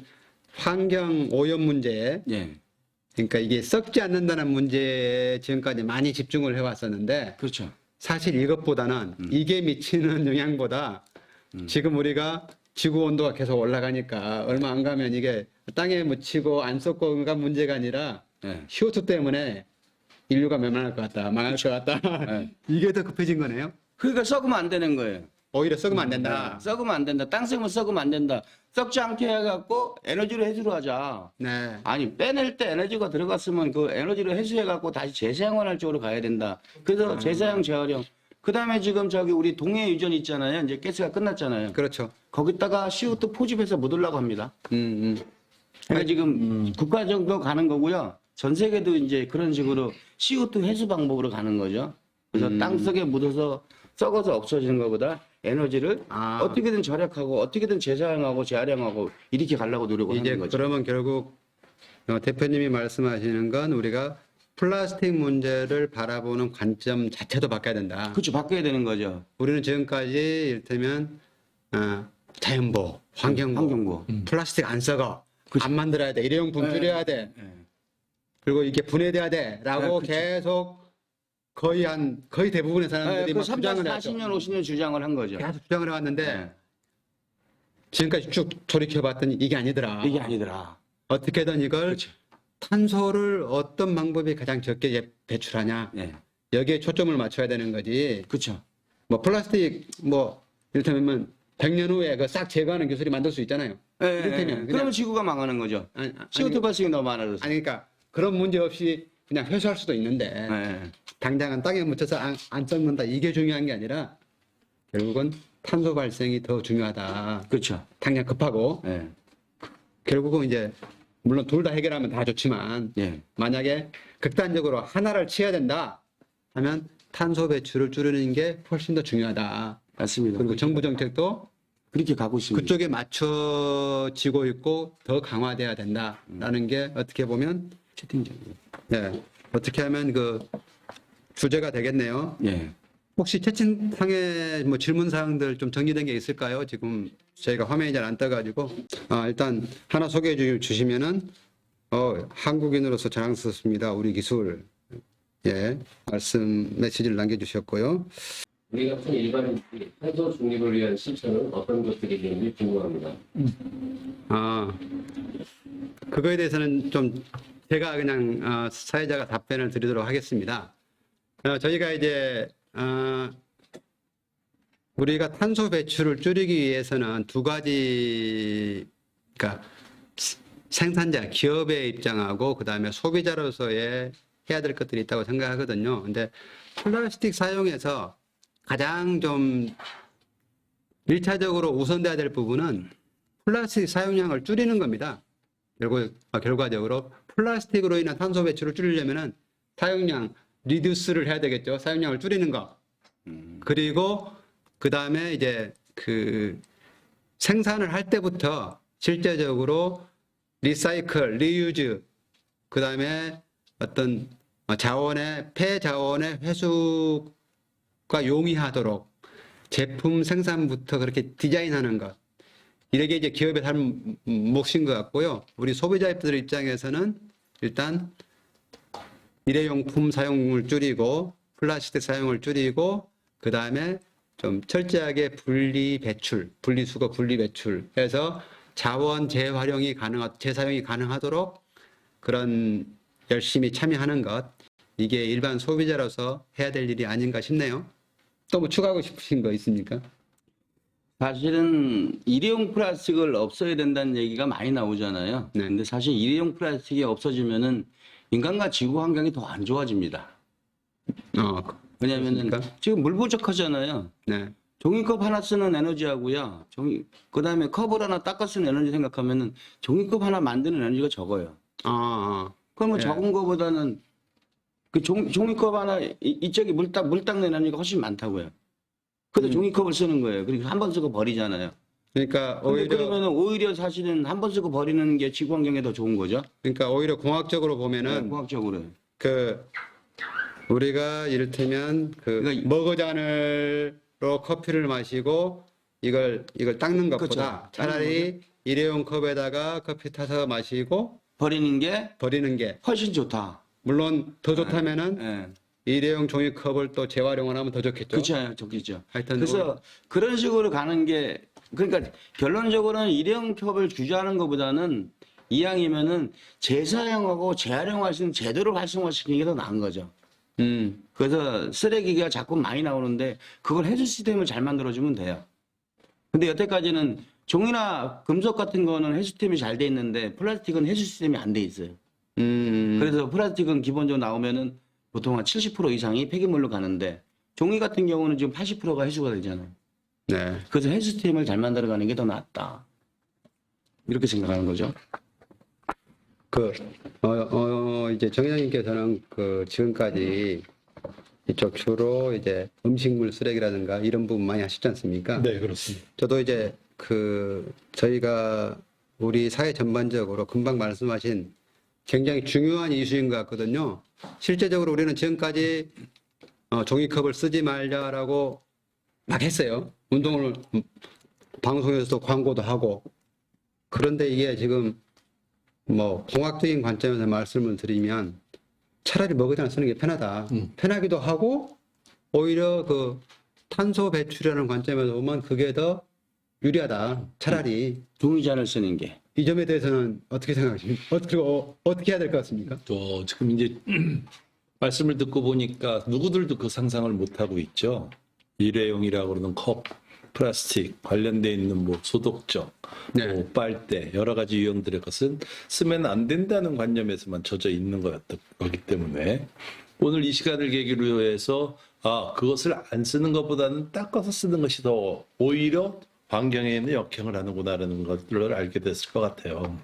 환경 오염 문제에 예. 그러니까 이게 썩지 않는다는 문제에 지금까지 많이 집중을 해왔었는데 그렇죠. 사실 이것보다는 이게 미치는 영향보다 지금 우리가 지구 온도가 계속 올라가니까 얼마 안 가면 이게 땅에 묻히고 안 썩고가 문제가 아니라 예. CO2 때문에 인류가 멸망할 것 같다, 망할 것 같다. 네. 이게 더 급해진 거네요. 그러니까 썩으면 안 되는 거예요. 오히려 썩으면 안 된다. 썩으면 안 된다. 땅 썩으면 썩으면 안 된다. 썩지 않게 해갖고 에너지를 해소를 하자. 네. 아니 빼낼 때 에너지가 들어갔으면 그 에너지를 해소해갖고 다시 재사용할 쪽으로 가야 된다. 그래서 재사용 재활용. 그다음에 지금 저기 우리 동해 유전 있잖아요. 이제 가스가 끝났잖아요. 그렇죠. 거기다가 CO2 포집해서 묻으려고 합니다. 음. 그러니까 지금 국가적으로 가는 거고요. 전 세계도 이제 그런 식으로 CO2 해소 방법으로 가는 거죠. 그래서 땅 속에 묻어서 썩어서 없어지는 것보다 에너지를 어떻게든 절약하고 어떻게든 재사용하고 재활용하고 이렇게 가려고 노력을 이제 하는 거죠. 그러면 결국 대표님이 말씀하시는 건 우리가 플라스틱 문제를 바라보는 관점 자체도 바뀌어야 된다. 그렇죠. 바뀌어야 되는 거죠. 우리는 지금까지 이를테면 자연보호, 환경보호, 환경보호. 플라스틱 안 썩어, 안 만들어야 돼, 일회용품 줄여야 돼, 그리고 이게 분해돼야 돼라고 계속 거의 대부분의 사람들이 막 주장을 해왔죠. 40년, 50년 주장을 한 거죠. 계속 주장을 해왔는데 네. 지금까지 쭉 돌이켜봤더니 이게 아니더라. 이게 아니더라. 어떻게든 이걸 그렇죠. 탄소를 어떤 방법이 가장 적게 배출하냐 네. 여기에 초점을 맞춰야 되는 거지. 그렇죠. 뭐 플라스틱 뭐 이를테면 100년 후에 그 싹 제거하는 기술이 만들 수 있잖아요. 이를테면 그냥 그러면 지구가 망하는 거죠. 아니, CO2 발생이 너무 많아져서. 아니 그러니까 그런 문제 없이 그냥 회수할 수도 있는데 네. 당장은 땅에 묻혀서 안 썩는다 이게 중요한 게 아니라 결국은 탄소 발생이 더 중요하다. 그렇죠. 당장 급하고 네. 결국은 이제 물론 둘 다 해결하면 다 좋지만 네. 만약에 극단적으로 하나를 취해야 된다 하면 탄소 배출을 줄이는 게 훨씬 더 중요하다. 맞습니다. 그리고 정부 정책도 그렇게 가고 있습니다. 그쪽에 맞춰지고 있고 더 강화돼야 된다라는 게 어떻게 보면 채팅창이요. 네, 어떻게 하면 그 주제가 되겠네요. 예. 혹시 채팅창에 뭐 질문 사항들 좀 정리된 게 있을까요? 지금 저희가 화면이 잘 안 떠가지고 일단 하나 소개해 주시면은 한국인으로서 자랑스럽습니다. 우리 기술 말씀 메시지를 남겨주셨고요. 우리 같은 일반인들이 탄소 중립을 위한 실천은 어떤 것들이 있는지 궁금합니다. 그거에 대해서는 좀 제가 그냥 사회자가 답변을 드리도록 하겠습니다. 저희가 이제 우리가 탄소 배출을 줄이기 위해서는 두 가지, 그러니까 생산자, 기업의 입장하고 그 다음에 소비자로서의 해야 될 것들이 있다고 생각하거든요. 근데 플라스틱 사용에서 가장 좀 1차적으로 우선돼야 될 부분은 플라스틱 사용량을 줄이는 겁니다. 결과적으로 플라스틱으로 인한 탄소 배출을 줄이려면은 사용량 리듀스를 해야 되겠죠. 사용량을 줄이는 거. 그리고 그 다음에 이제 그 생산을 할 때부터 실제적으로 리사이클, 리유즈, 그 다음에 어떤 폐자원의 회수가 용이하도록 제품 생산부터 그렇게 디자인하는 것. 이게 이제 기업의 삶 몫인 것 같고요. 우리 소비자들 입장에서는 일단 일회용품 사용을 줄이고 플라스틱 사용을 줄이고 그 다음에 좀 철저하게 분리수거, 분리배출 해서 자원 재활용이 재사용이 가능하도록 그런 열심히 참여하는 것. 이게 일반 소비자로서 해야 될 일이 아닌가 싶네요. 또 뭐 추가하고 싶으신 거 있습니까? 사실은 일회용 플라스틱을 없애야 된다는 얘기가 많이 나오잖아요. 네. 근데 사실 일회용 플라스틱이 없어지면은 인간과 지구 환경이 더 안 좋아집니다. 왜냐면은 그렇습니까? 지금 물 부족하잖아요. 네. 종이컵 하나 쓰는 에너지하고요. 그다음에 컵을 하나 닦아 쓰는 에너지 생각하면은 종이컵 하나 만드는 에너지가 적어요. 그러면 예. 적은 거보다는 그 종이컵 하나 이쪽에 물 닦는 에너지가 훨씬 많다고요. 근데 종이컵을 쓰는 거예요. 그리고 한 번 쓰고 버리잖아요. 그러니까 근데 오히려 그러면은 오히려 사실은 한 번 쓰고 버리는 게 지구 환경에 더 좋은 거죠. 오히려 공학적으로 보면은 과학적으로. 그 우리가 이를테면 그 그러니까 머그잔으로 커피를 마시고 이걸 닦는 것보다 그렇죠. 차라리 일회용 컵에다가 커피 타서 마시고 버리는 게 버리는 게 훨씬 좋다. 물론 더 좋다면은 예. 일회용 종이컵을 또 재활용을 하면 더 좋겠죠. 그렇죠. 좋겠죠. 하여튼 그래서 그런 식으로 가는 게 그러니까 결론적으로는 일회용 컵을 규제하는 것보다는 이왕이면은 재사용하고 재활용할 수 있는 제도를 활성화시키는 게 더 나은 거죠. 그래서 쓰레기가 자꾸 많이 나오는데 그걸 해줄 시스템을 잘 만들어주면 돼요. 근데 여태까지는 종이나 금속 같은 거는 해수 시스템이 잘 돼 있는데 플라스틱은 해수 시스템이 안 돼 있어요. 그래서 플라스틱은 기본적으로 나오면은 보통 한 70% 이상이 폐기물로 가는데 종이 같은 경우는 지금 80%가 해수가 되잖아요. 네. 그래서 해수 시스템을 잘 만들어가는 게 더 낫다. 이렇게 생각하는 거죠. 이제 정 회장님께서는 그 지금까지 이쪽 주로 이제 음식물 쓰레기라든가 이런 부분 많이 하시지 않습니까? 네, 그렇습니다. 저도 이제 저희가 우리 사회 전반적으로 금방 말씀하신 굉장히 중요한 이슈인 것 같거든요. 실제적으로 우리는 지금까지 종이컵을 쓰지 말자라고 막 했어요. 운동을 방송에서도 광고도 하고. 그런데 이게 지금 뭐 공학적인 관점에서 말씀을 드리면 차라리 머그잔을 쓰는 게 편하다. 편하기도 하고 오히려 그 탄소 배출이라는 관점에서 보면 그게 더 유리하다. 차라리 종이잔을 쓰는 게. 이 점에 대해서는 어떻게 생각하십니까? 그리고 어떻게 해야 될 것 같습니까? 또 지금 이제 말씀을 듣고 보니까 누구들도 그 상상을 못 하고 있죠. 일회용이라고 그러는 컵, 플라스틱 관련돼 있는 뭐 소독정, 네. 뭐 빨대 여러 가지 유형들의 것은 쓰면 안 된다는 관념에서만 젖어 있는 거기 때문에 오늘 이 시간을 계기로 해서 그것을 안 쓰는 것보다는 닦아서 쓰는 것이 더 오히려 환경에는 역행을 하는구나라는 것들을 알게 됐을 것 같아요.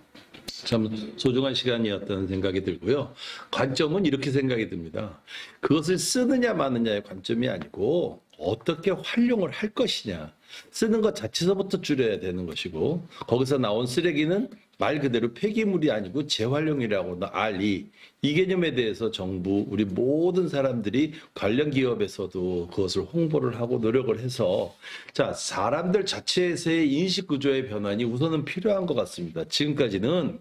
참 소중한 시간이었다는 생각이 들고요. 관점은 이렇게 생각이 듭니다. 그것을 쓰느냐 마느냐의 관점이 아니고 어떻게 활용을 할 것이냐. 쓰는 것 자체서부터 줄여야 되는 것이고 거기서 나온 쓰레기는 말 그대로 폐기물이 아니고 재활용이라고 이 개념에 대해서 정부 우리 모든 사람들이 관련 기업에서도 그것을 홍보를 하고 노력을 해서 사람들 자체에서의 인식 구조의 변환이 우선은 필요한 것 같습니다. 지금까지는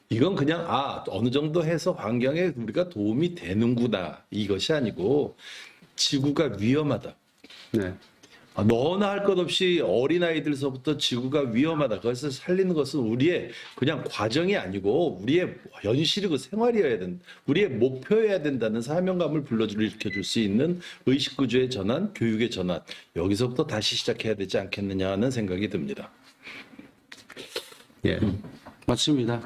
이건 그냥 어느 정도 해서 환경에 우리가 도움이 되는구나 이것이 아니고 지구가 위험하다. 네. 너나 할 것 없이 어린아이들서부터 지구가 위험하다. 그것을 살리는 것은 우리의 그냥 과정이 아니고 우리의 현실이고 생활이어야 된다. 우리의 목표여야 된다는 사명감을 일으켜줄 수 있는 의식구조의 전환, 교육의 전환. 여기서부터 다시 시작해야 되지 않겠느냐 하는 생각이 듭니다. 예. 맞습니다.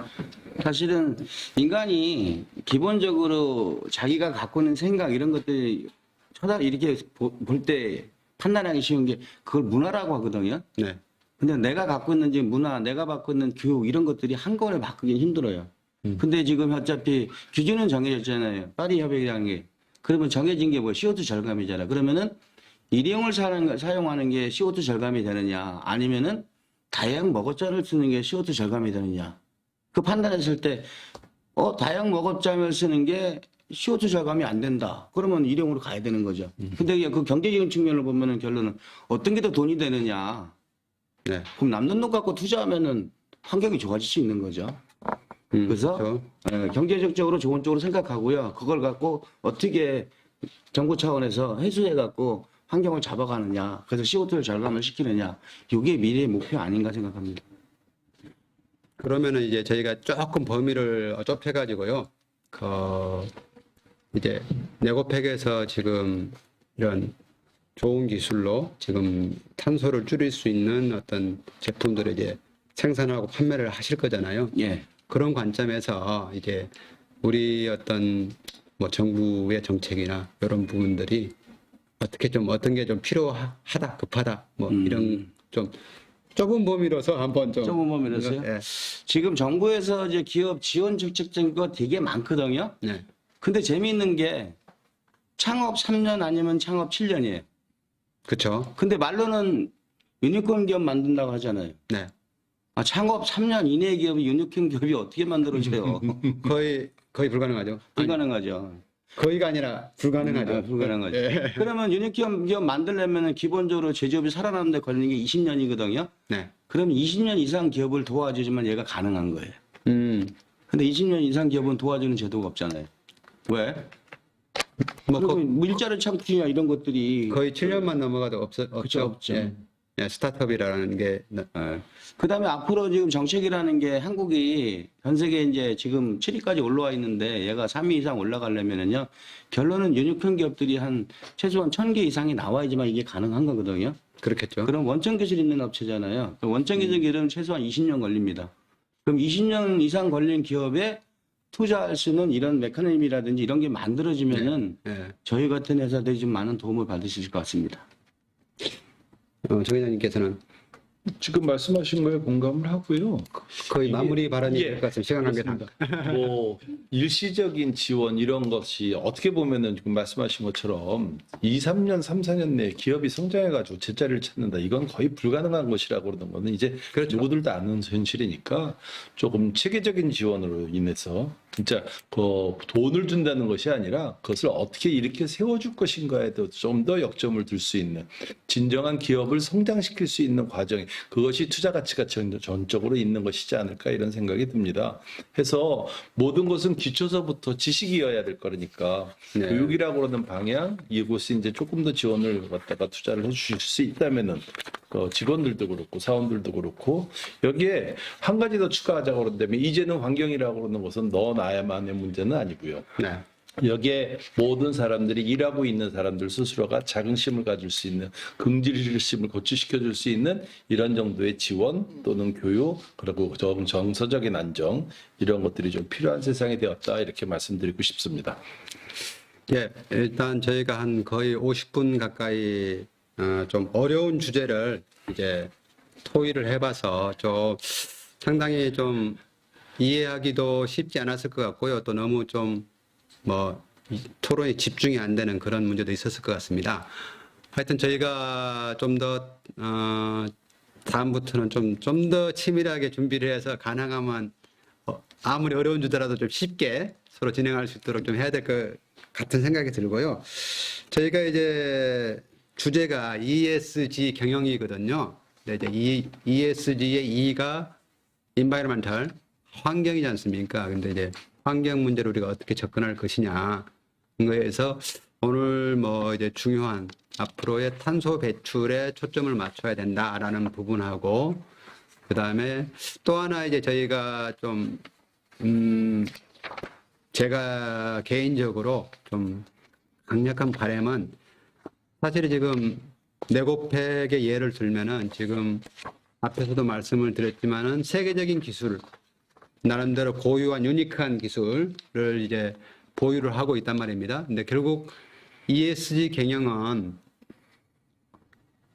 사실은 인간이 기본적으로 자기가 갖고 있는 생각 이런 것들이 이렇게 볼 때 판단하기 쉬운 게 그걸 문화라고 하거든요. 네. 근데 내가 갖고 있는 지금 문화, 내가 갖고 있는 교육 이런 것들이 한꺼번에 바꾸긴 힘들어요. 근데 지금 어차피 기준은 정해졌잖아요. 파리 협약이라는 게. 그러면 정해진 게 CO2 절감이잖아요. 그러면은 일회용을 사용하는 게 CO2 절감이 되느냐, 아니면은 다양 머그잔을 쓰는 게 CO2 절감이 되느냐. 그 판단했을 때, 다양 머그잔을 쓰는 게 CO2 절감이 안 된다. 그러면 일회용으로 가야 되는 거죠. 근데 그 경제적인 측면을 보면은 결론은 어떤 게 더 돈이 되느냐. 네. 그럼 남는 돈 갖고 투자하면은 환경이 좋아질 수 있는 거죠. 그래서 그렇죠. 경제적으로 좋은 쪽으로 생각하고요. 그걸 갖고 어떻게 정부 차원에서 해소해 갖고 환경을 잡아가느냐. 그래서 CO2를 절감을 시키느냐. 이게 미래의 목표 아닌가 생각합니다. 그러면은 이제 저희가 조금 범위를 좁혀가지고요. 이제 네고팩에서 지금 이런 좋은 기술로 지금 탄소를 줄일 수 있는 어떤 제품들을 이제 생산하고 판매를 하실 거잖아요. 예. 그런 관점에서 이제 우리 어떤 뭐 정부의 정책이나 이런 부분들이 어떻게 좀 어떤 게 좀 필요하다, 급하다, 뭐 이런 좀 좁은 범위로서 한번 좀 좁은 범위로서요? 예. 지금 정부에서 이제 기업 지원 정책 거 되게 많거든요. 네. 근데 재미있는 게 창업 3년 아니면 창업 7년이에요. 그렇죠. 근데 말로는 유니콘 기업 만든다고 하잖아요. 네. 아, 창업 3년 이내 기업이 유니콘 기업이 어떻게 만들어져요? 거의 불가능하죠. 아니, 불가능하죠. 거의가 아니라 불가능하죠. 아, 불가능하죠. 예. 그러면 유니콘 기업 만들려면 기본적으로 제조업이 살아남는데 걸리는 게 20년이거든요. 네. 그럼 20년 이상 기업을 도와주지만 얘가 가능한 거예요. 음. 근데 20년 이상 기업은 도와주는 제도가 없잖아요. 왜? 뭐 그리고 뭐 일자리 창출이나 이런 것들이 거의 7년만 넘어가도 없죠. 없죠. 예. 예, 스타트업이라는 게 예. 그다음에 앞으로 지금 정책이라는 게 한국이 전 세계 이제 지금 7위까지 올라와 있는데 얘가 3위 이상 올라가려면은요 결론은 유니콘 기업들이 한 최소한 1,000개 이상이 나와야지만 이게 가능한 거거든요. 그렇겠죠. 그럼 원천 기술 있는 업체잖아요. 원천 기술 기업은 최소한 20년 걸립니다. 그럼 20년 이상 걸린 기업에 투자할 수 있는 이런 메커니즘이라든지 이런 게 만들어지면은 예. 저희 같은 회사들이 좀 많은 도움을 받으실 것 같습니다. 정 회장님께서는 지금 말씀하신 거에 공감을 하고요. 거의 이게- 마무리 발언이 예, 될 것 같습니다. 시간 관계상. 뭐 일시적인 지원 이런 것이 어떻게 보면은 지금 말씀하신 것처럼 2, 3년, 3, 4년 내에 기업이 성장해가지고 제자리를 찾는다. 이건 거의 불가능한 것이라고 그러는 거는 이제 누구들도 아는 현실이니까 조금 체계적인 지원으로 인해서 진짜 그 돈을 준다는 것이 아니라 그것을 어떻게 이렇게 세워줄 것인가에 좀 더 역점을 둘 수 있는 진정한 기업을 성장시킬 수 있는 과정이 그것이 투자 가치가 전적으로 있는 것이지 않을까 이런 생각이 듭니다. 해서 모든 것은 기초서부터 지식이어야 될 거니까 네. 교육이라고 그러는 방향 이곳에 이제 조금 더 지원을 갖다가 투자를 해주실 수 있다면은 직원들도 그렇고 사원들도 그렇고 여기에 한 가지 더 추가하자고 그런다면 이제는 환경이라고 그러는 것은 너 나야만의 문제는 아니고요. 네. 여기에 모든 사람들이 일하고 있는 사람들 스스로가 자긍심을 가질 수 있는 긍지심을 고취시켜 줄 수 있는 이런 정도의 지원 또는 교육 그리고 정서적인 안정 이런 것들이 좀 필요한 세상이 되었다 이렇게 말씀드리고 싶습니다. 예, 일단 저희가 한 거의 50분 가까이 좀 어려운 주제를 이제 토의를 해봐서 좀 상당히 좀 이해하기도 쉽지 않았을 것 같고요. 또 너무 좀 뭐 토론이 집중이 안 되는 그런 문제도 있었을 것 같습니다. 하여튼 저희가 좀 더 다음부터는 좀 더 치밀하게 준비를 해서 가능하면 아무리 어려운 주제라도 좀 쉽게 서로 진행할 수 있도록 좀 해야 될 것 같은 생각이 들고요. 저희가 이제 주제가 ESG 경영이거든요. 근데 이제 이 ESG의 E가 environmental 환경이지 않습니까? 근데 이제 환경 문제를 우리가 어떻게 접근할 것이냐 거에서 오늘 뭐 이제 중요한 앞으로의 탄소 배출에 초점을 맞춰야 된다라는 부분하고 그 다음에 또 하나 이제 저희가 좀 제가 개인적으로 좀 강력한 바람은 사실 지금 네고팩의 예를 들면은 지금 앞에서도 말씀을 드렸지만은 세계적인 기술 나름대로 고유한 유니크한 기술을 이제 보유를 하고 있단 말입니다. 근데 결국 ESG 경영은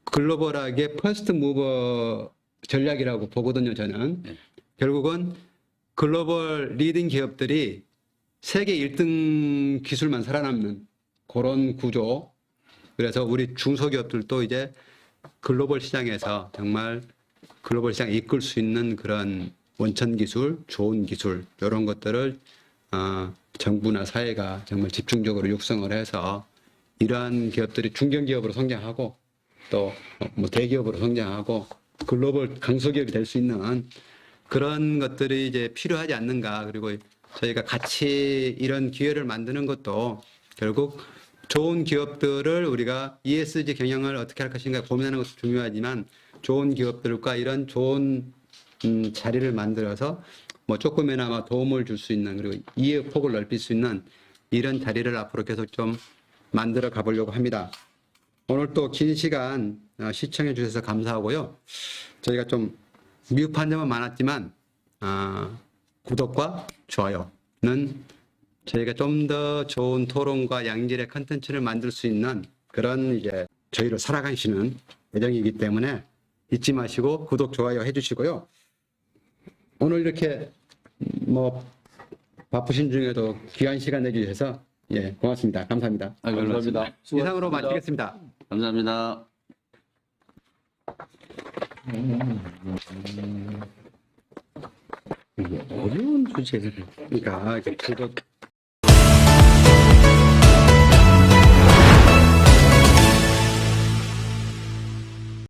글로벌하게 퍼스트 무버 전략이라고 보거든요, 저는. 결국은 글로벌 리딩 기업들이 세계 1등 기술만 살아남는 그런 구조. 그래서 우리 중소기업들도 이제 글로벌 시장에서 정말 글로벌 시장 이끌 수 있는 그런 원천 기술, 좋은 기술 이런 것들을 정부나 사회가 정말 집중적으로 육성을 해서 이러한 기업들이 중견 기업으로 성장하고 또 뭐 대기업으로 성장하고 글로벌 강소기업이 될 수 있는 그런 것들이 이제 필요하지 않는가. 그리고 저희가 같이 이런 기회를 만드는 것도 결국 좋은 기업들을 우리가 ESG 경영을 어떻게 할 것인가 고민하는 것도 중요하지만 좋은 기업들과 이런 좋은 자리를 만들어서 뭐 조금이나마 도움을 줄 수 있는 그리고 이해 폭을 넓힐 수 있는 이런 자리를 앞으로 계속 좀 만들어 가보려고 합니다. 오늘 또 긴 시간 시청해 주셔서 감사하고요. 저희가 좀 미흡한 점은 많았지만 구독과 좋아요는 저희가 좀 더 좋은 토론과 양질의 컨텐츠를 만들 수 있는 그런 이제 저희를 살아가시는 예정이기 때문에 잊지 마시고 구독, 좋아요 해주시고요. 오늘 이렇게 뭐 바쁘신 중에도 귀한 시간 내주셔서 예 고맙습니다. 감사합니다. 감사합니다. 이상으로 마치겠습니다. 감사합니다. 어려운 주제를 그러니까 그거